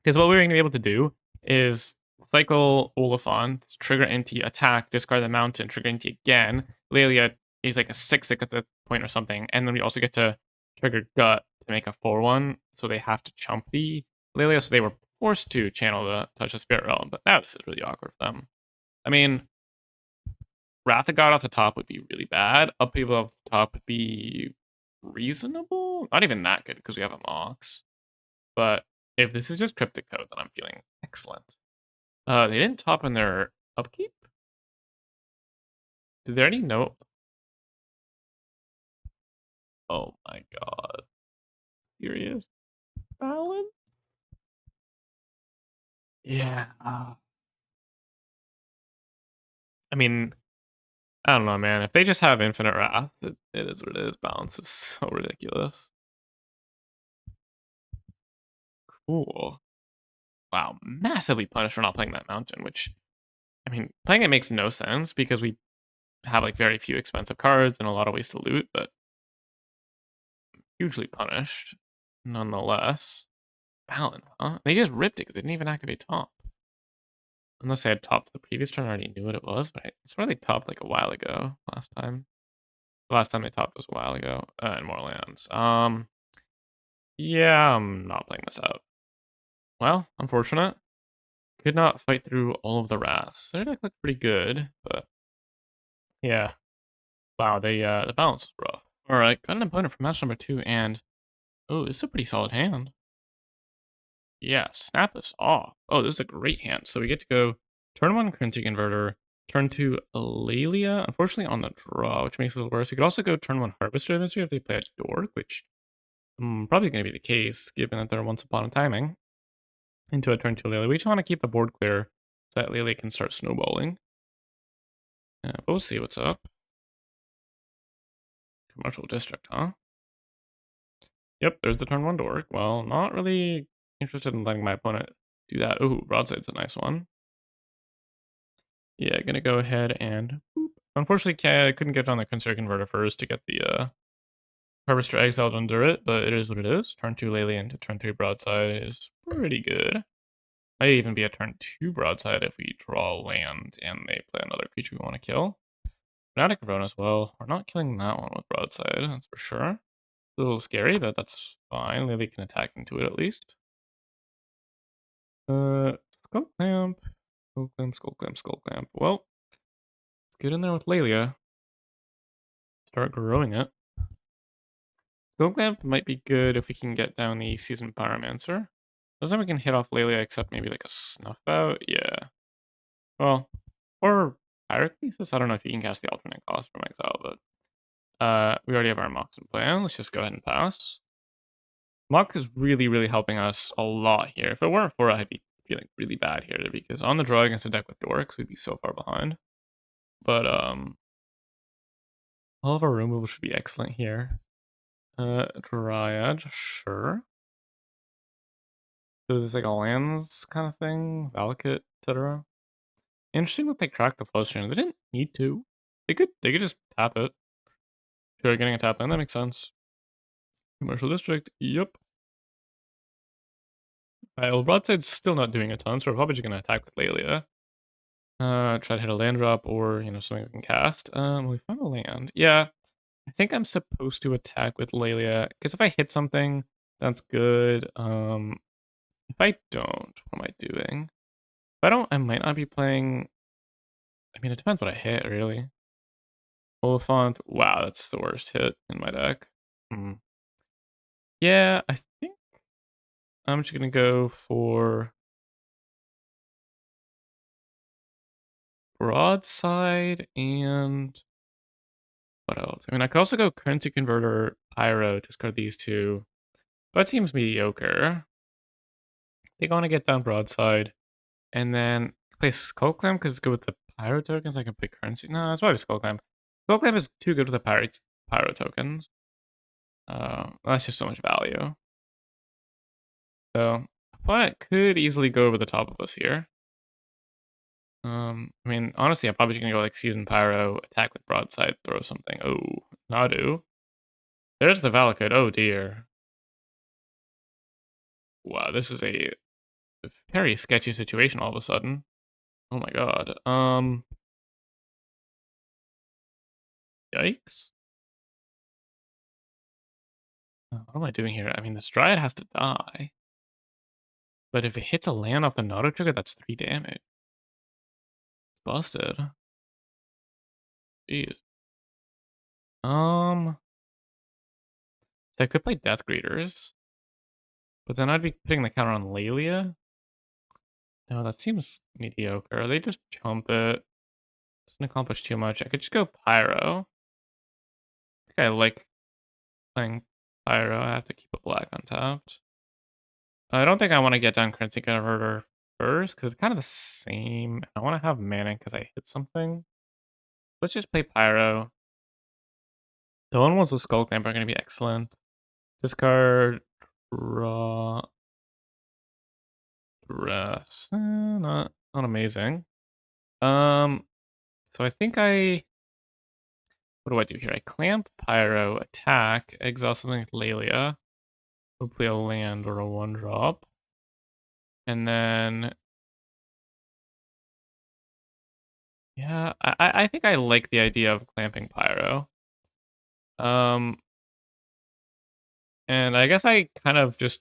Because what we're gonna be able to do is cycle Oliphant, trigger Inti, attack, discard the mountain, trigger Inti again. Lilia is like a 6/6 at that point or something, and then we also get to trigger Gut to make a 4/1. So they have to chump the Lilia, so they were forced to channel the Touch of Spirit Realm. But now this is really awkward for them. I mean, Wrath of God off the top would be really bad. Upheaval off the top would be reasonable. Not even that good because we have a Mox. But if this is just Cryptic Code, then I'm feeling excellent. They didn't top in their upkeep? Did they already know? Oh my god. Serious? Balance? Yeah. I mean, I don't know, man. If they just have Infinite Wrath, it is what it is. Balance is so ridiculous. Cool. Wow, massively punished for not playing that mountain, which, I mean, playing it makes no sense because we have like very few expensive cards and a lot of ways to loot, but hugely punished nonetheless. Balance, huh? They just ripped it because they didn't even activate top. Unless they had topped the previous turn, I already knew what it was, but I swear they topped like a while ago last time. The last time they topped was a while ago, and more lands. Yeah, I'm not playing this out. Well, unfortunate. Could not fight through all of the wraths. Their deck looked pretty good, but yeah. Wow, the balance was rough. Alright, got an opponent for match number 2, and oh, this is a pretty solid hand. Yeah, snap this off. Oh, this is a great hand. So we get to go turn 1 Currency Converter, turn 2 Lelia, unfortunately on the draw, which makes it a little worse. We could also go turn 1 Harvester this year if they play a Dork, which probably going to be the case, given that they're once upon a timing. Into a turn 2 Lelia. We just want to keep the board clear so that Lelia can start snowballing. But we'll see what's up. Commercial District, huh? Yep, there's the turn 1 Dork. Well, not really interested in letting my opponent do that. Ooh, Broadside's a nice one. Yeah, gonna go ahead and boop. Unfortunately, I couldn't get on the Consider Converter first to get the Harvester exiled under it, but it is what it is. Turn 2 Lele into turn 3 Broadside is pretty good. Might even be a turn 2 Broadside if we draw land and they play another creature we want to kill. Fanatic of Roan as well. We're not killing that one with Broadside, that's for sure. A little scary, but that's fine. Lele can attack into it at least. Skull Clamp. Skull Clamp, Skull Clamp, Skull Clamp. Well, let's get in there with Lelia. Start growing it. Skull Clamp might be good if we can get down the Seasoned Pyromancer. Doesn't mean we can hit off Lelia except maybe like a Snuff Out. Yeah. Well, or Pyroclesis? I don't know if you can cast the alternate cost from exile, but we already have our Mox in plan. Let's just go ahead and pass. Mox is really, really helping us a lot here. If it weren't for it, I'd be feeling really bad here because on the draw against a deck with Dorks, we'd be so far behind. But all of our removal should be excellent here. Dryad, sure. So is this like a lands kind of thing? Valakut, etc. Interesting that they cracked the flush chain. They didn't need to. They could just tap it. Sure, getting a tap in, that makes sense. Commercial District, yep. Alright, well, Broadside's still not doing a ton, so we're probably just gonna attack with Lelia. Try to hit a land drop or, something we can cast. We found a land. Yeah, I think I'm supposed to attack with Lelia, because if I hit something, that's good. If I don't, what am I doing? If I don't, I might not be playing... I mean, it depends what I hit, really. Oliphant. Wow, that's the worst hit in my deck. Yeah, I think I'm just gonna go for Broadside and what else? I mean, I could also go Currency Converter, Pyro, discard these two. That seems mediocre. They want to get down Broadside, and then play Skull Clamp because it's good with the Pyro tokens. I can play Currency. No, that's probably Skull Clamp. Skull Clamp is too good with the Pyro tokens. That's just so much value. So, opponent could easily go over the top of us here. I mean, honestly, I'm probably just gonna go like Season Pyro, attack with Broadside, throw something. Oh, Nadu. There's the Valakut. Oh dear. Wow, this is a very sketchy situation all of a sudden. Oh my god. Yikes. What am I doing here? I mean, the Stride has to die. But if it hits a land off the Nado trigger, that's 3 damage. It's busted. Jeez. So I could play Death Greeters. But then I'd be putting the counter on Lelia. No, that seems mediocre. They just chump it. Doesn't accomplish too much. I could just go Pyro. I think I like playing Pyro. I have to keep a black untapped. I don't think I want to get down Currency Converter first, because it's kind of the same. I want to have mana because I hit something. Let's just play Pyro. The one ones with Skull Clamp are going to be excellent. Discard, draw, dress. Not amazing. So I think I what do I do here? I clamp, pyro, attack, exile something like Lelia. Hopefully a land or a 1-drop. And then, yeah, I think I like the idea of clamping pyro. And I guess I kind of just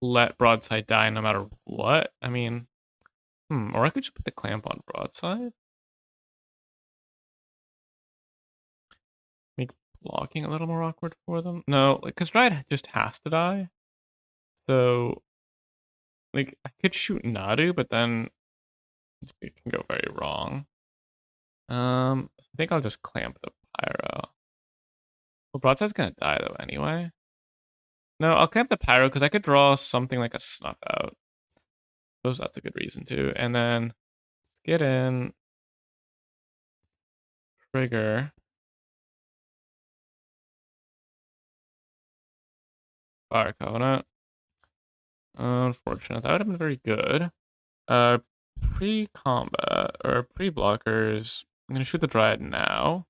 let broadside die no matter what. I mean, or I could just put the clamp on broadside. Make blocking a little more awkward for them. No, because Stride just has to die. So, like, I could shoot Nadu, but then it can go very wrong. So I think I'll just clamp the pyro. Well, broadside's gonna die though anyway. No, I'll clamp the pyro because I could draw something like a snuff out. Suppose that's a good reason too. And then let's get in, trigger, Fire Covenant. Unfortunate. That would have been very good. Pre-combat or pre-blockers. I'm gonna shoot the Dryad now.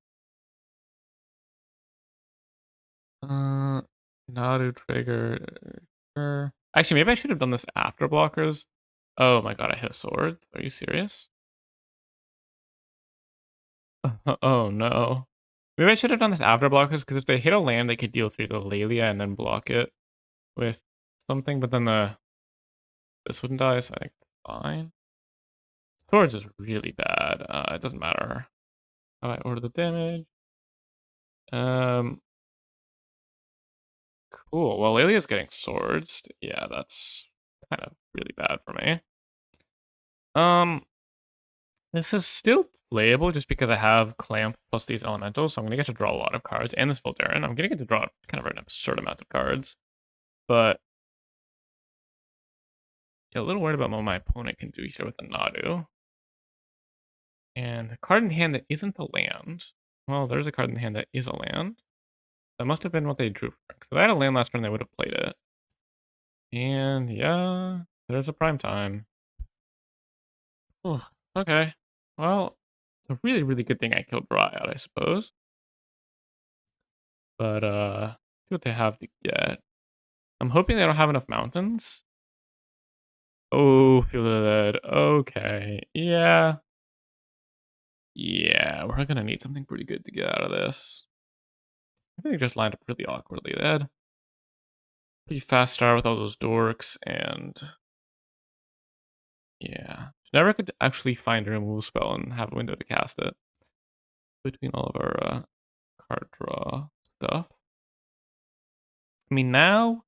Nadu trigger. Actually, maybe I should have done this after blockers. Oh my god, I hit a sword. Are you serious? Oh no. Maybe I should have done this after blockers because if they hit a land, they could deal 3 to Lelia and then block it with something. But then this wouldn't die, so I think it's fine. Swords is really bad. It doesn't matter. How do I order the damage? Cool. Well, Lelia's getting swords. Yeah, that's kind of really bad for me. This is still playable just because I have Clamp plus these elementals, so I'm gonna get to draw a lot of cards, and this Voltaren. I'm gonna get to draw kind of an absurd amount of cards. But yeah, a little worried about what my opponent can do here with the Nadu. And a card in hand that isn't a land. Well, there's a card in hand that is a land. That must have been what they drew. Because if I had a land last turn, they would have played it. And yeah, there's a prime time. Oh, okay. Well, it's a really, really good thing I killed Dryad, I suppose. But see what they have to get. I'm hoping they don't have enough mountains. Oh, feel the dead. Okay. Yeah. Yeah, we're gonna need something pretty good to get out of this. I think they just lined up really awkwardly. They had pretty fast start with all those dorks, and yeah. Never could actually find a removal spell and have a window to cast it between all of our card draw stuff. I mean, now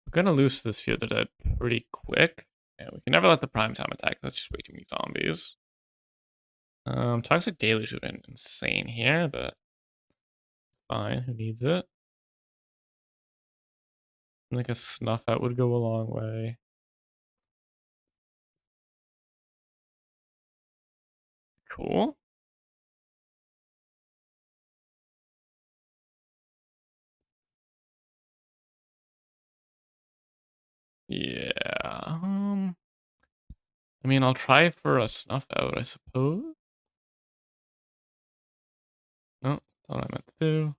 we're gonna lose this Fear the Dead pretty quick. And we can never let the prime time attack. That's just way too many zombies. Toxic Deluge would have been insane here, but fine. Who needs it? Like a snuff out would go a long way. Cool. Yeah. I mean, I'll try for a snuff out, I suppose. No, that's not what I meant to do.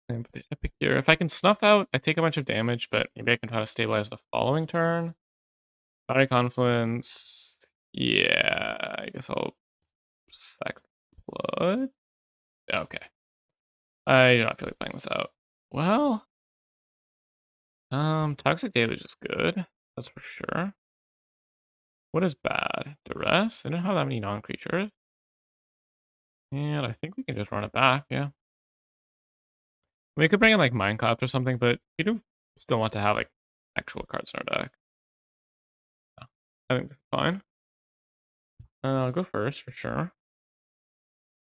And put the epic here. If I can snuff out, I take a bunch of damage, but maybe I can try to stabilize the following turn. Fiery Confluence. Yeah, I guess I'll sack blood. Okay. I do not feel like playing this out. Well, Toxic Deluge is good. That's for sure. What is bad? Duress? They don't have that many non-creatures. And I think we can just run it back, yeah. We could bring in like Minecraft or something, but we do still want to have like actual cards in our deck. Yeah, I think that's fine. I'll go first for sure.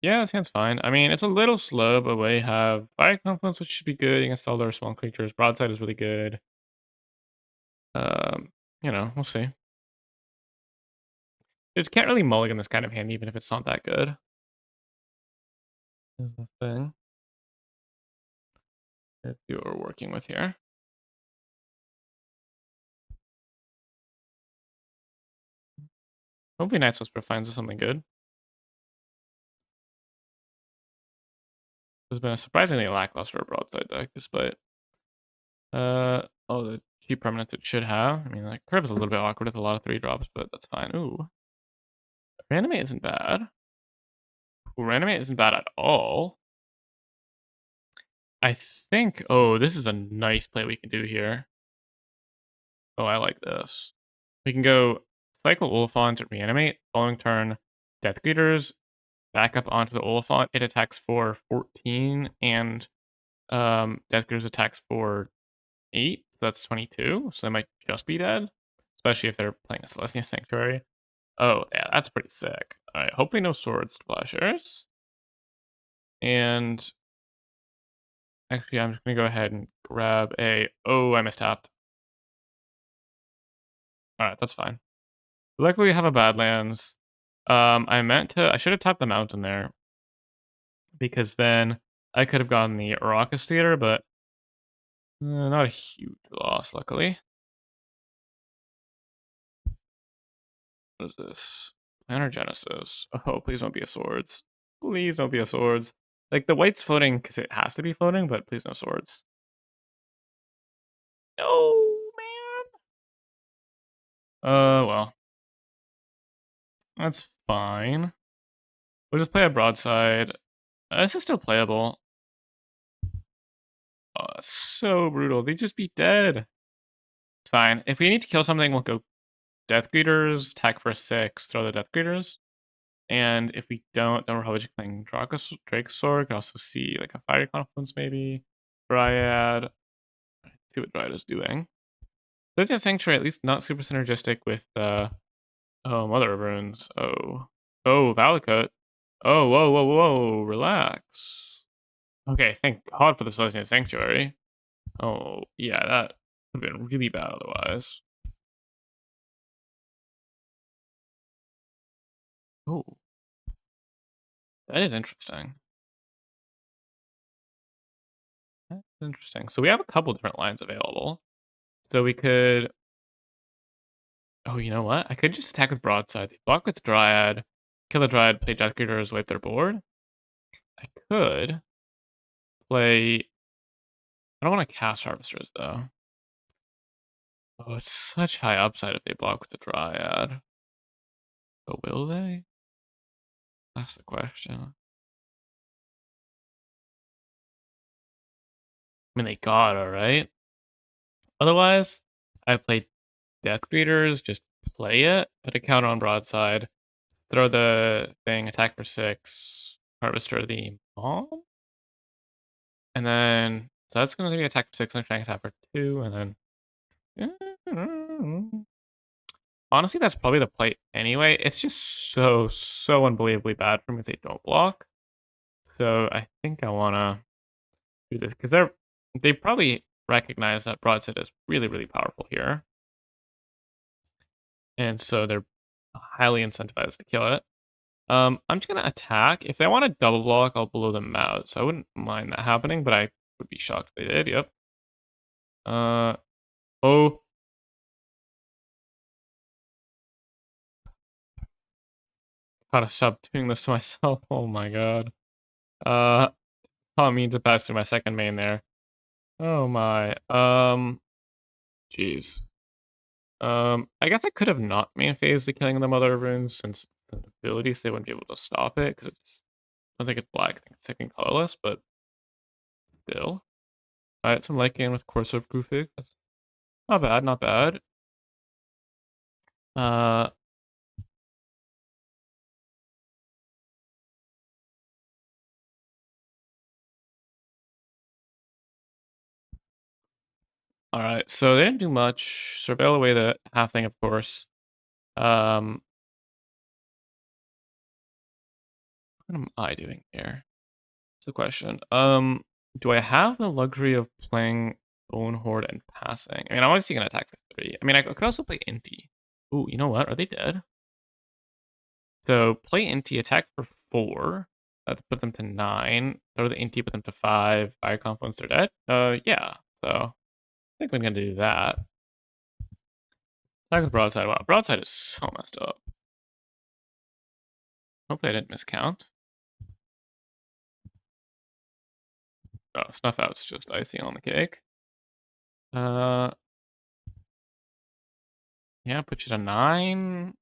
Yeah, this hand's fine. I mean, it's a little slow, but we have Fire Confluence, which should be good against all their small creatures. Broadside is really good. You know, we'll see. Just can't really mulligan this kind of hand, even if it's not that good. Is the thing. Let's see what we're working with here. Hopefully Night Whisper finds us something good. has been a surprisingly lackluster broadside deck, despite all the cheap permanents it should have. I mean, like, Curve is a little bit awkward with a lot of 3 drops, but that's fine. Ooh. Reanimate isn't bad. Ooh, Reanimate isn't bad at all. I think, oh, this is a nice play we can do here. Oh, I like this. We can go cycle Oliphant to reanimate, following turn, Death Greeters, back up onto the Oliphant. It attacks for 14, and Death Greeters attacks for 8, so that's 22, so they might just be dead, especially if they're playing a Celestia Sanctuary. Oh, yeah, that's pretty sick. Alright, hopefully no Sword Splashers. And actually, I'm just gonna go ahead and grab a... Oh, I mistapped. Alright, that's fine. Luckily, we have a Badlands. I should have tapped the Mountain there, because then I could have gotten the Arrakis Theater, but not a huge loss, luckily. What is this? Planner Genesis. Oh, please don't be a Swords. Please don't be a Swords. Like, the white's floating because it has to be floating, but please no Swords. No, man. Well. That's fine. We'll just play a broadside. This is still playable. Oh, that's so brutal. They just be dead. It's fine. If we need to kill something, we'll go Death Greeters, attack for a 6, throw the Death Greeters. And if we don't, then we're probably just playing Dracosaur. We can also see like a Fiery Confluence maybe. Dryad. Let's see what Dryad is doing. Celestia Sanctuary, at least not super synergistic with oh, Mother of Runes. Oh. Oh, Valakut. Oh, whoa, whoa, whoa, relax. Okay, thank God for the Celestia Sanctuary. Oh, yeah, that would have been really bad otherwise. Oh. That is interesting. That's interesting. So we have a couple different lines available. So we could... Oh, you know what? I could just attack with Broadside. They block with Dryad, kill the Dryad, play Death Greeters, wipe their board. I could play... I don't want to cast Harvesters, though. Oh, it's such high upside if they block with the Dryad. But will they? That's the question. I mean, they gotta, right? Otherwise, I play Death Greeters, just play it, put a counter on Broadside, throw the thing, attack for 6, Harvester the Bomb? And then, so that's going to be attack for 6, and attack for 2, and then... Honestly, that's probably the play anyway. It's just so unbelievably bad for me if they don't block. So I think I want to do this, because they probably recognize that Broadside is really powerful here. And so they're highly incentivized to kill it. I'm just gonna attack. If they want to double block, I'll blow them out. So I wouldn't mind that happening, but I would be shocked if they did. Yep. Oh. Gotta stop doing this to myself. Oh my god. I mean to pass through my second main there. Oh my. Jeez. I guess I could have not main phased the killing of the Mother of Runes, since the abilities they wouldn't be able to stop it, because it's... I don't think it's black, I think it's second colorless, but still. Alright, some light gain with Course of Kufig. That's not bad, not bad. Alright, so they didn't do much. Surveil away the half thing, of course. What am I doing here? That's the question. Do I have the luxury of playing Bone Horde and passing? I mean, I'm obviously gonna attack for 3. I mean, I could also play Inti. Ooh, you know what? Are they dead? So play Inti, attack for 4. Let's put them to 9. Throw the Inti, put them to 5. Fire Confluence, they're dead. Yeah. So I think I'm gonna do that. Attack with Broadside. Wow, Broadside is so messed up. Hopefully I didn't miscount. Oh, Snuff Out's just icing on the cake. Yeah, put you to 9. I'm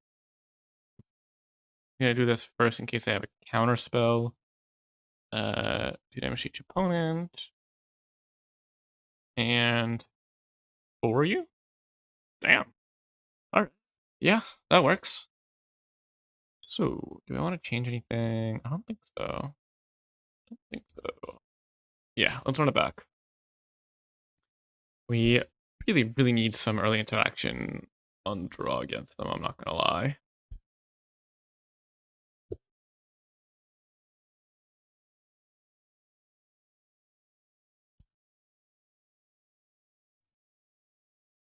gonna do this first in case they have a counter spell. 2 damage to each opponent. And for you? Damn. Alright. Yeah, that works. So, do I want to change anything? I don't think so. Don't think so. Yeah, let's run it back. We really need some early interaction on draw against them, I'm not gonna lie.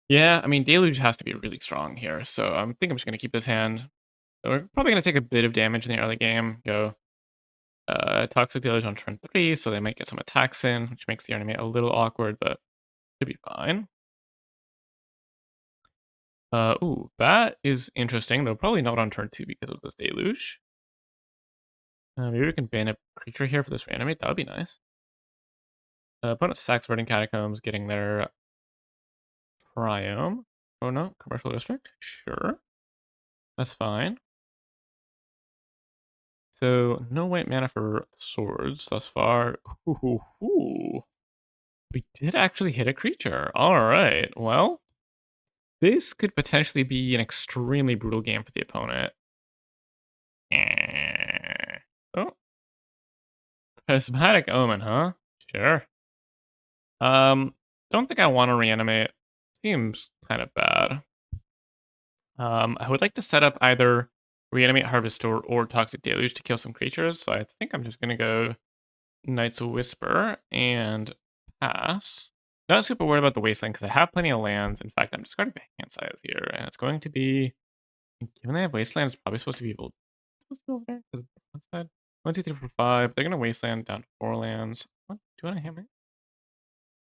Yeah, I mean, Deluge has to be really strong here, so I think I'm just gonna keep this hand. So we're probably gonna take a bit of damage in the early game. Go Toxic Deluge on turn 3, so they might get some attacks in, which makes the enemy a little awkward, but should be fine. Ooh, that is interesting, though probably not on turn 2 because of this Deluge. Maybe we can ban a creature here for this reanimate, that would be nice. Opponent sacks Verdant Catacombs, getting their Priome. Oh no, Commercial District? Sure. That's fine. So, no white mana for swords thus far. Ooh. We did actually hit a creature. Alright, well, this could potentially be an extremely brutal game for the opponent. Oh. Prismatic Omen, huh? Sure. Don't think I want to reanimate. Seems kind of bad. I would like to set up either Reanimate Harvester or Toxic Deluge to kill some creatures, so I think I'm just gonna go Knight's Whisper and pass. Not super worried about the Wasteland because I have plenty of lands. In fact, I'm discarding the hand size here, and it's going to be, given they have Wasteland, it's probably supposed to be able supposed to go over there because one side. 1, 2, 3, 4, 5. They're gonna Wasteland down to 4 lands. What? Do you want to hammer?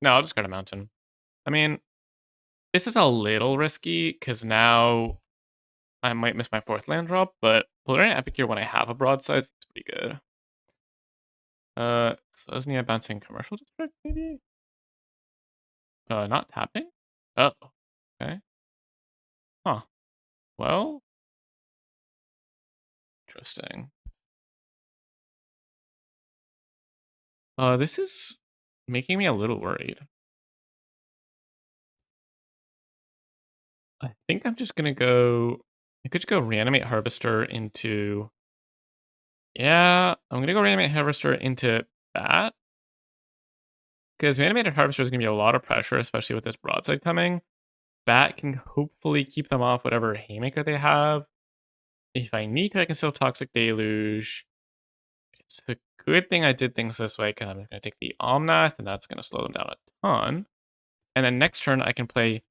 No, I'll discard a mountain. I mean, this is a little risky because now I might miss my 4th land drop, but Polarian Epicure when I have a broadside is pretty good. So doesn't he have bouncing Commercial District, maybe? Not tapping? Oh, okay. Huh. Well, interesting. This is making me a little worried. I think I'm just gonna go, I could just go Reanimate Harvester into, yeah, I'm gonna go Reanimate Harvester into Bat. Because Reanimated Harvester is gonna be a lot of pressure, especially with this broadside coming. Bat can hopefully keep them off whatever Haymaker they have. If I need to, I can still Toxic Deluge. It's a good thing I did things this way, because I'm just going to take the Omnath, and that's going to slow them down a ton. And then next turn, I can play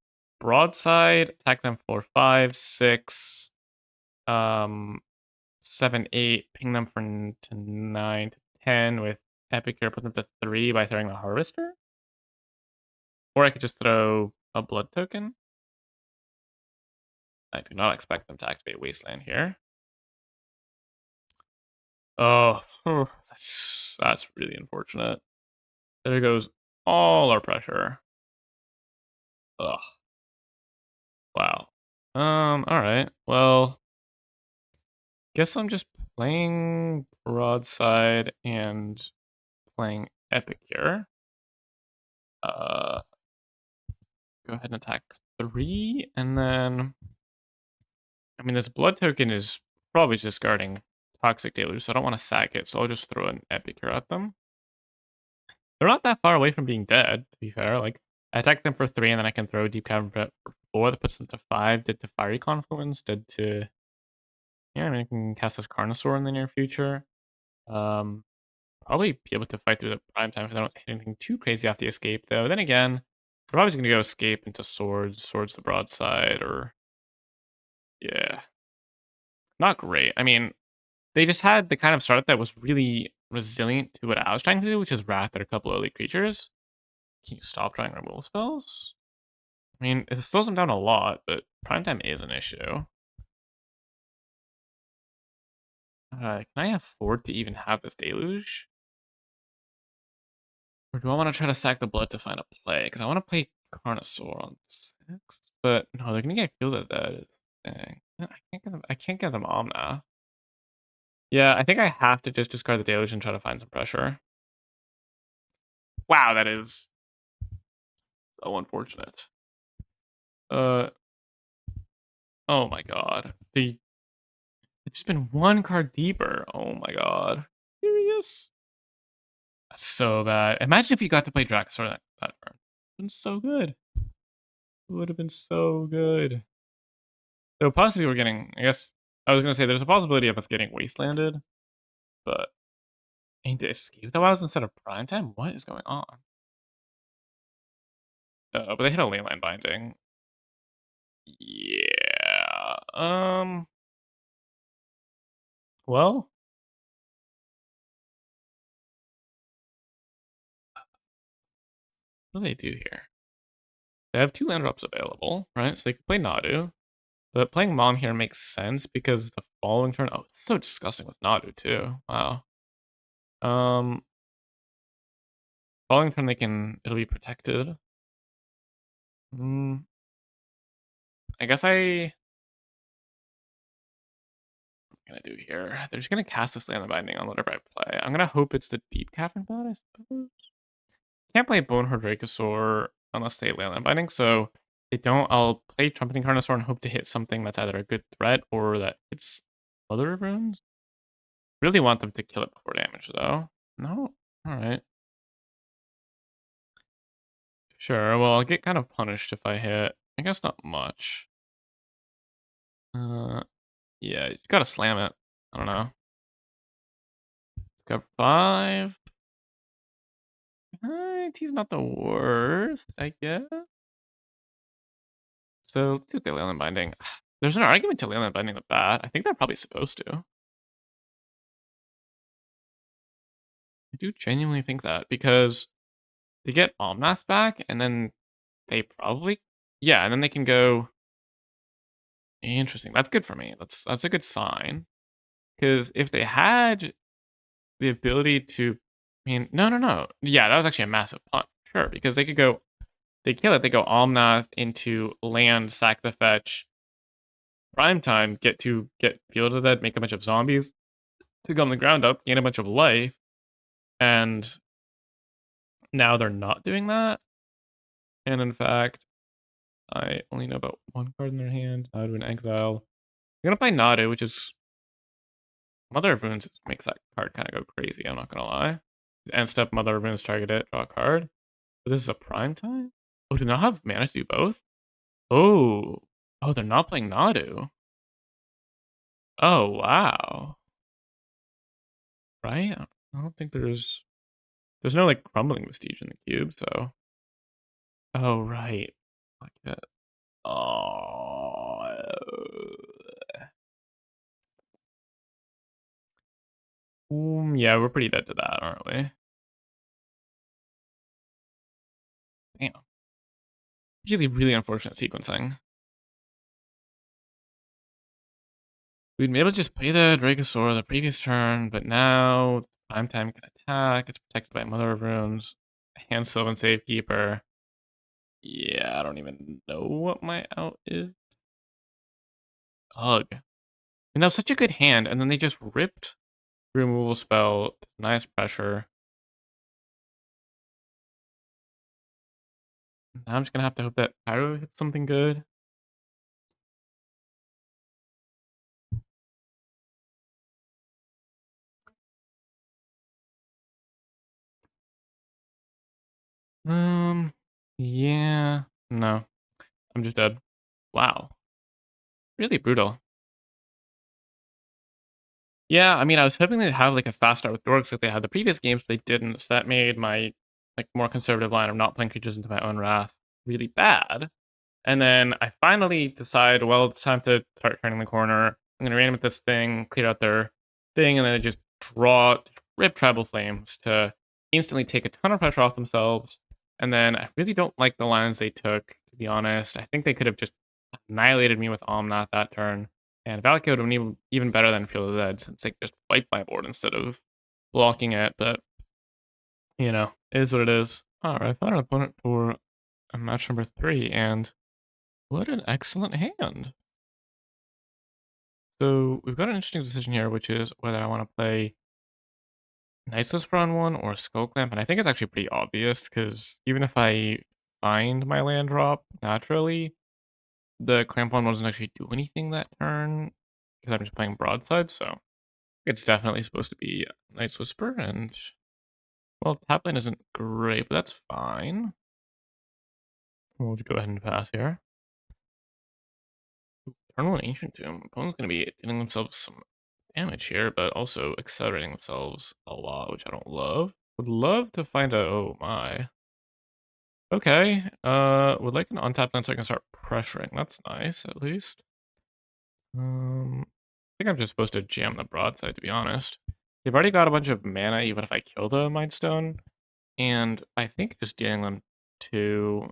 Broadside, attack them for 5, 6, 7, 8, ping them for to 9 to 10 with Epicure, put them to 3 by throwing the Harvester. Or I could just throw a Blood Token. I do not expect them to activate Wasteland here. Oh, that's really unfortunate. There goes all our pressure. Ugh. Wow. Alright. Well, guess I'm just playing Broadside and playing Epicure. Go ahead and attack 3, and then, I mean, this Blood Token is probably just guarding Toxic Deluge, so I don't want to sack it, so I'll just throw an Epicure at them. They're not that far away from being dead, to be fair. Like, I attack them for 3, and then I can throw Deep Cavern for 4. That puts them to 5. Did to Fiery Confluence. Did to... Yeah, I mean, I can cast this Carnosaur in the near future. Probably be able to fight through the prime time if I don't hit anything too crazy off the escape, though. Then again, I'm probably just going to go escape into Swords. Swords the Broadside, or... Yeah. Not great. I mean, they just had the kind of startup that was really resilient to what I was trying to do, which is Wrath at a couple early creatures. Can you stop drawing removal spells? I mean, it slows them down a lot, but prime time is an issue. Can I afford to even have this Deluge? Or do I want to try to sack the blood to find a play? Because I want to play Carnosaur on 6. But no, they're gonna get fielded dead. Dang. I can't get them Omnath. Yeah, I think I have to just discard the Deluge and try to find some pressure. Wow, that is so unfortunate. Oh my god. It's just been one card deeper. Oh my god. Serious? That's so bad. Imagine if you got to play Dracosaur that turn. It would have been so good. It would have been so good. So possibly we're getting, I guess, I was gonna say there's a possibility of us getting Wastelanded, but ain't to escape the wilds instead of prime time? What is going on? But they hit a leyline binding. Yeah. Well, what do they do here? They have 2 land drops available, right? So they could play Nadu. But playing Mom here makes sense because the following turn... Oh, it's so disgusting with Nadu, too. Wow. Following turn, it'll be protected. I guess I'm gonna do here. They're just gonna cast this land binding on whatever I play. I'm gonna hope it's the Deep Cavern Bot, I suppose. Can't play Bonehorde Dracosaur unless they land binding, so if they don't, I'll play Trumpeting Carnosaur and hope to hit something that's either a good threat or that hits other runes. Really want them to kill it before damage, though. No? Alright. Sure, well, I'll get kind of punished if I hit. I guess not much. Yeah, you gotta slam it. I don't know. Discover 5. He's not the worst, I guess. So, let's do with the Leyland Binding. There's an argument to Leyland Binding with that. I think they're probably supposed to. I do genuinely think that, because they get Omnath back, and then they probably... Yeah, and then they can go... Interesting. That's good for me. That's a good sign. Because if they had the ability to... I mean, no. Yeah, that was actually a massive punt. Sure, because they could go... They kill it, they go Omnath into land, sack the fetch, prime time, get fielded dead, make a bunch of zombies to go on the ground up, gain a bunch of life, and now they're not doing that. And in fact, I only know about 1 card in their hand. Nadu and Exile. I'm gonna play Nadu, which is Mother of Runes makes that card kind of go crazy, I'm not gonna lie. End step, Mother of Runes, target it, draw a card. But this is a prime time? Oh, do they not have mana to do both? Oh, they're not playing Nadu. Oh, wow. Right? I don't think there's no, like, Crumbling Vestige in the cube, so... Oh, right. Like it. Oh... Yeah, we're pretty dead to that, aren't we? Damn. Really, really unfortunate sequencing. We'd be able to just play the Dracosaur the previous turn, but now prime time can attack. It's protected by Mother of Runes, Hand Sylvan Safekeeper. Yeah, I don't even know what my out is. Ugh. And that was such a good hand, and then they just ripped removal spell, nice pressure. Now I'm just gonna have to hope that Pyro hits something good. Yeah. No. I'm just dead. Wow. Really brutal. Yeah, I mean, I was hoping they'd have, like, a fast start with Dorks like they had the previous games, but they didn't, so that made my, like, more conservative line of not playing creatures into my own wrath really bad. And then I finally decide, well, it's time to start turning the corner. I'm gonna random with this thing, clear out their thing, and then I just rip Tribal Flames to instantly take a ton of pressure off themselves. And then I really don't like the lines they took, to be honest. I think they could have just annihilated me with Omnath that turn. And Valkyrie would have been even better than Field of the Dead, since they just wiped my board instead of blocking it. But, you know, It is what it is. Alright, I found an opponent for match number 3, and what an excellent hand. So we've got an interesting decision here, which is whether I want to play Nice Whisper on one or Skull Clamp, and I think it's actually pretty obvious, because even if I find my land drop naturally, the Clamp on doesn't actually do anything that turn, because I'm just playing Broadside, so it's definitely supposed to be Nice Whisper, and, well, tap lane isn't great, but that's fine. We'll just go ahead and pass here. Turn 1 Ancient Tomb. Opponent's going to be getting themselves some damage here, but also accelerating themselves a lot, which I don't love. Would love to find out. Oh my. Okay. Would like an untapped land so I can start pressuring. That's nice, at least. I think I'm just supposed to jam the broadside, to be honest. They've already got a bunch of mana, even if I kill the Mind Stone. And I think just dealing them to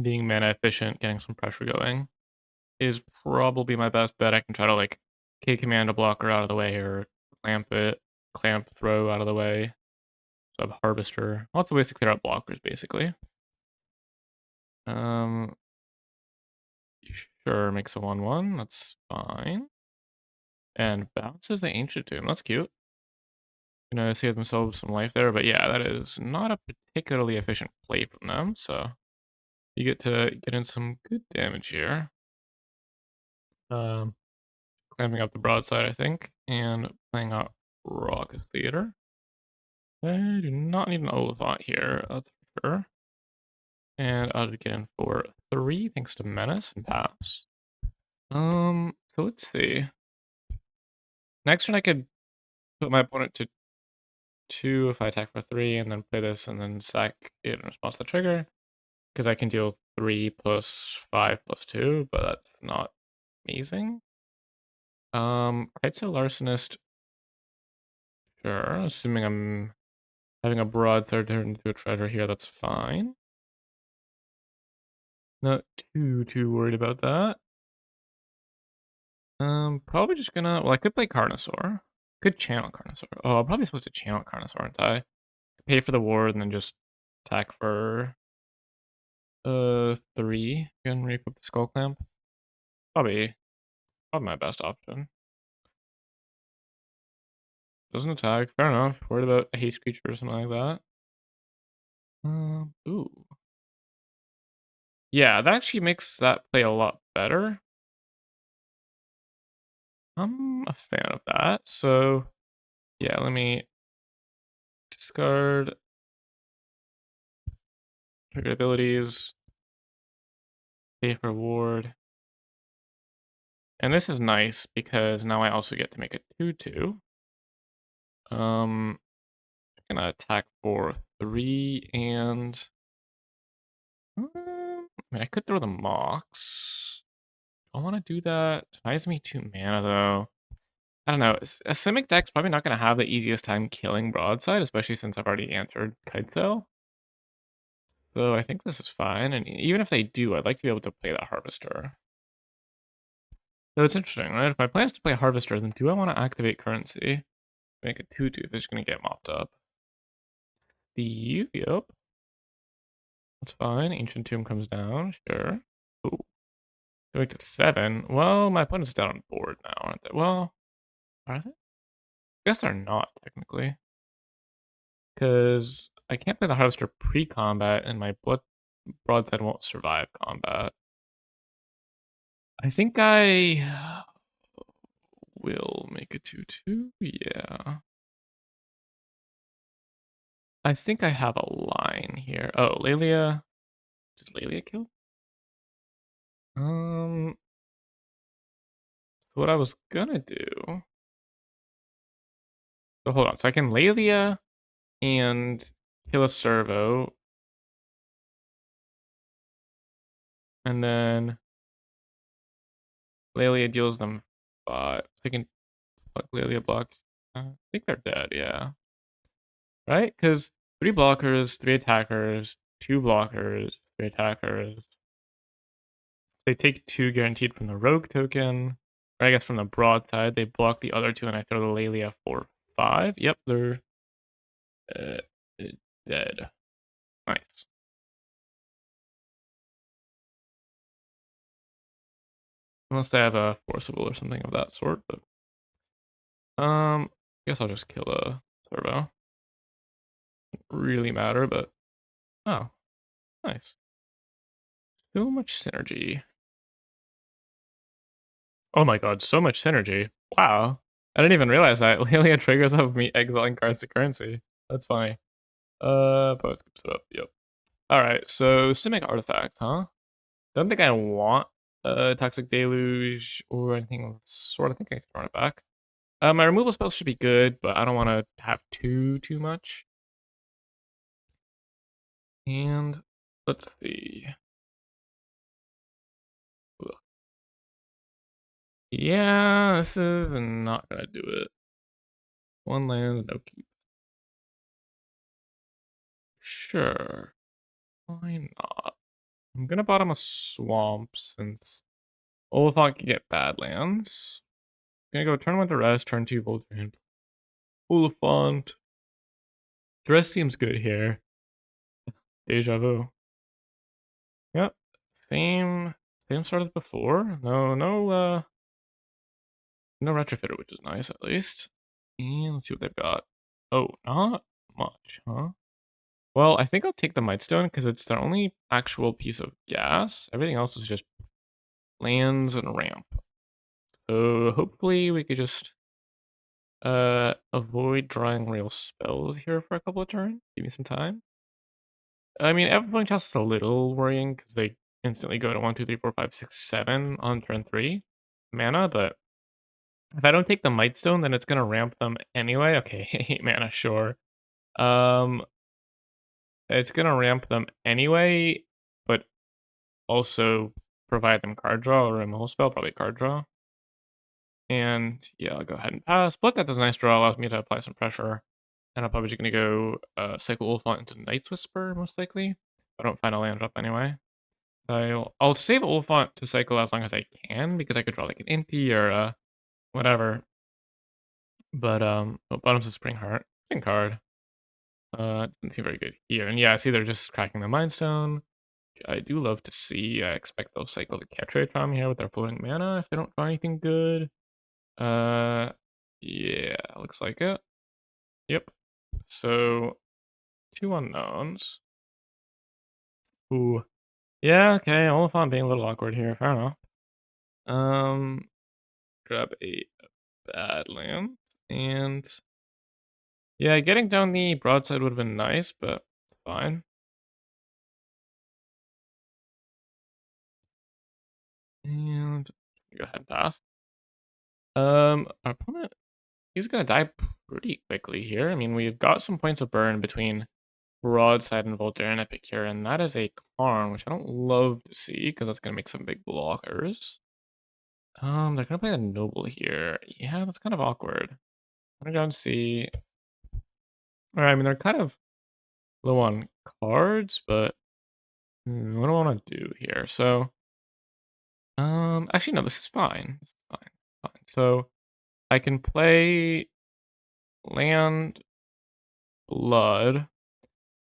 being mana efficient, getting some pressure going, is probably my best bet. I can try to like K command a blocker out of the way or clamp throw out of the way. So I have harvester. Lots of ways to clear out blockers basically. Sure, makes a 1/1. That's fine. And bounces the Ancient Tomb. That's cute. Gonna save themselves some life there, but yeah, that is not a particularly efficient play from them. So you get to get in some good damage here. Clamping up the broadside, I think, and playing out Rocket Theater. I do not need an Oliphant here, that's for sure. And I'll just get in for 3 thanks to Menace and pass. So let's see. Next turn I could put my opponent to 2 if I attack for 3, and then play this and then sack it in response to the trigger. Because I can deal 3 plus 5 plus 2, but that's not amazing. Kitesail Larcenist. Sure, assuming I'm having a broadside turn into a treasure here, that's fine. Not too worried about that. Probably just gonna, well, I could play Carnosaur. Could channel Carnosaur. Oh, I'm probably supposed to channel Carnosaur, aren't I? Pay for the ward and then just attack for 3 and re-equip the Skull Clamp. Probably my best option. Doesn't attack, fair enough. Worried about a haste creature or something like that. Ooh. Yeah, that actually makes that play a lot better. I'm a fan of that. So, yeah, let me discard trigger abilities, pay for ward. And this is nice because now I also get to make a 2/2. Gonna attack for 3 and I mean I could throw the Mox. Do I want to do that? Denies me 2 mana though. I don't know. A Simic deck's probably not gonna have the easiest time killing broadside, especially since I've already answered Kitesail. So I think this is fine, and even if they do, I'd like to be able to play that Harvester. So it's interesting, right? If my plan is to play Harvester, then do I want to activate Currency? Make a 2/2 if it's going to get mopped up. Yep. That's fine. Ancient Tomb comes down, sure. Ooh. Going to 7. Well, my opponent's down on board now, aren't they? Well, are they? I guess they're not, technically. Because I can't play the Harvester pre-combat, and my broadside won't survive combat. I think I will make a 2/2. Yeah. I think I have a line here. Oh, Lelia. Does Lelia kill? What I was gonna do. So hold on. So I can Lelia and kill a servo. And then Lelia deals them 5. They can block Lelia blocks. I think they're dead, yeah. Right? Because 3 blockers, 3 attackers, 2 blockers, 3 attackers. They take 2 guaranteed from the rogue token. Or I guess from the broadside. They block the other 2 and I throw the Lelia for 5. Yep, they're dead. Nice. Unless they have a forcible or something of that sort, but I guess I'll just kill a turbo. Doesn't really matter, but oh, nice. So much synergy. Oh my god, so much synergy. Wow. I didn't even realize that. Lelia triggers off me exiling cards to currency. That's funny. Poet skips it up. Yep. Alright, so Simic Artifact, huh? Don't think I want Toxic Deluge or anything of the sort. I think I can run it back. My removal spells should be good, but I don't want to have too much. And let's see. Ugh. Yeah, this is not gonna do it. One land, no keep. Sure. Why not? I'm gonna bottom a swamp since Oliphant can get bad lands. Gonna go turn 1 to rest, turn 2 Voltron. Oliphant. The rest seems good here. Deja vu. Yep. Same start as before. No retrofitter, which is nice at least. And let's see what they've got. Oh, not much, huh? Well, I think I'll take the Mightstone because it's their only actual piece of gas. Everything else is just lands and ramp. So hopefully we could just avoid drawing real spells here for a couple of turns. Give me some time. I mean, Everflowing Chalice is a little worrying because they instantly go to 1, 2, 3, 4, 5, 6, 7 on turn 3 mana, but if I don't take the Mightstone, then it's gonna ramp them anyway. Okay, 8 mana, sure. It's gonna ramp them anyway, but also provide them card draw or removal spell, probably card draw. And yeah, I'll go ahead and pass. Blood Death is a nice draw, allows me to apply some pressure. And I'm probably just gonna go Cycle Oliphant into Night's Whisper, most likely. I don't find a land drop anyway. I'll save Oliphant to cycle as long as I can, because I could draw like an Inti or whatever. But bottom's a Spring Heart. Spring card. Doesn't seem very good here. And yeah, I see they're just cracking the Mind Stone. I do love to see. I expect they'll cycle the Capture Charm here with their floating mana if they don't draw anything good. Yeah, looks like it. Yep. So 2 unknowns. Ooh. Yeah, okay. Oliphant being a little awkward here. Fair enough. Grab a bad land. And yeah, getting down the broadside would have been nice, but fine. And go ahead and pass. Our opponent, he's gonna die pretty quickly here. I mean, we've got some points of burn between broadside and Voltaire and Epic here, and that is a Karn, which I don't love to see because that's gonna make some big blockers. They're gonna play a Noble here. Yeah, that's kind of awkward. I'm gonna go and see. Alright, I mean, they're kind of low on cards, but what do I want to do here? So, actually, no, this is fine. This is fine. Fine. So, I can play land, blood,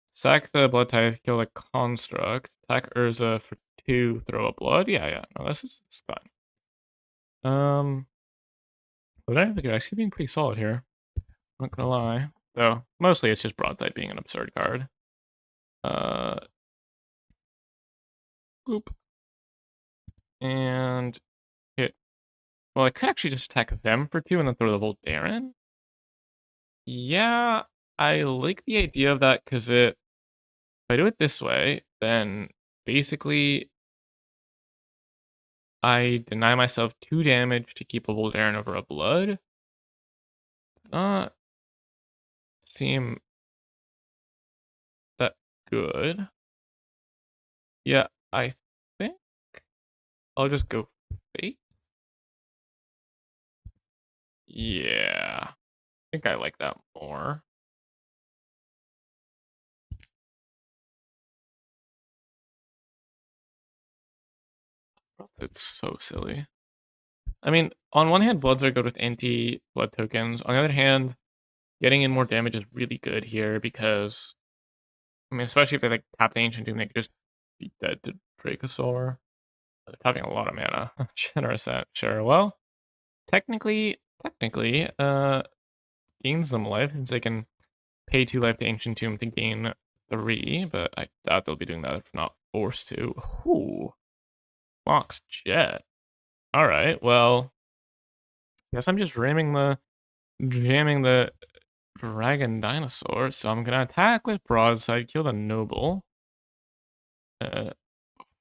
sack the blood tithe, kill a construct, attack Urza for 2, throw a blood. Yeah. No, this is fine. But I think it's actually being pretty solid here. Not gonna lie. Though, mostly it's just broadside being an absurd card. Boop. And hit. Well, I could actually just attack them for 2 and then throw the Voltaire in. Yeah, I like the idea of that because if I do it this way, then basically I deny myself 2 damage to keep a Voltaren over a blood. Not seem that good. Yeah, I think I'll just go Fate. Yeah, I think I like that more. It's so silly. I mean, on one hand, bloods are good with anti-blood tokens. On the other hand, getting in more damage is really good here because I mean, especially if they like tap the Ancient Doom, they could just be dead to Dracosaur. They're tapping a lot of mana. Generous at sure. Well, technically, gains them life since they can pay 2 life to Ancient Tomb to gain 3, but I doubt they'll be doing that if not forced to. Ooh, Mox Jet. All right, well, guess I'm just jamming the Dragon Dinosaur. So I'm gonna attack with Broadside, kill the Noble.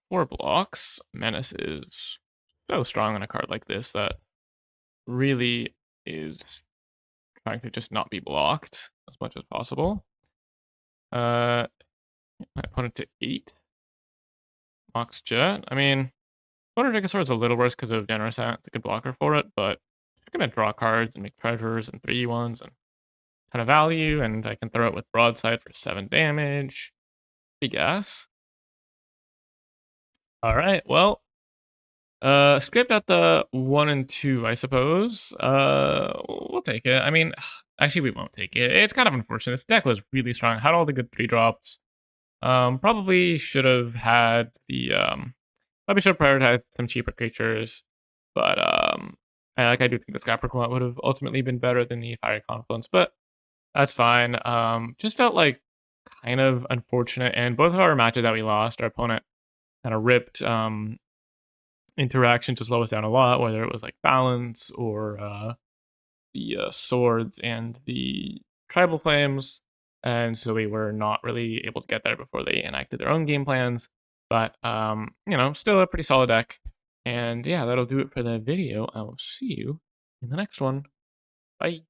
4 blocks. Menace is so strong on a card like this that really is trying to just not be blocked as much as possible. My opponent to 8. Mox Jet. I mean, opponent Dracosaur is a little worse because of Generous Ant. It's a good blocker for it, but if you're gonna draw cards and make treasures and 3/1s and ton of value, and I can throw it with Broadside for 7 damage. I guess. Alright, well. Scraped out the 1 and 2, I suppose. We'll take it. I mean, actually, we won't take it. It's kind of unfortunate. This deck was really strong. Had all the good 3-drops. Probably should have had the, probably should have prioritized some cheaper creatures. But, I do think the Scrapper Command would have ultimately been better than the Fiery Confluence, but that's fine. Just felt like kind of unfortunate. And both of our matches that we lost, our opponent kind of ripped, interaction to slow us down a lot, whether it was like balance or the swords and the tribal flames. And so we were not really able to get there before they enacted their own game plans. But, still a pretty solid deck. And yeah, that'll do it for the video. I will see you in the next one. Bye.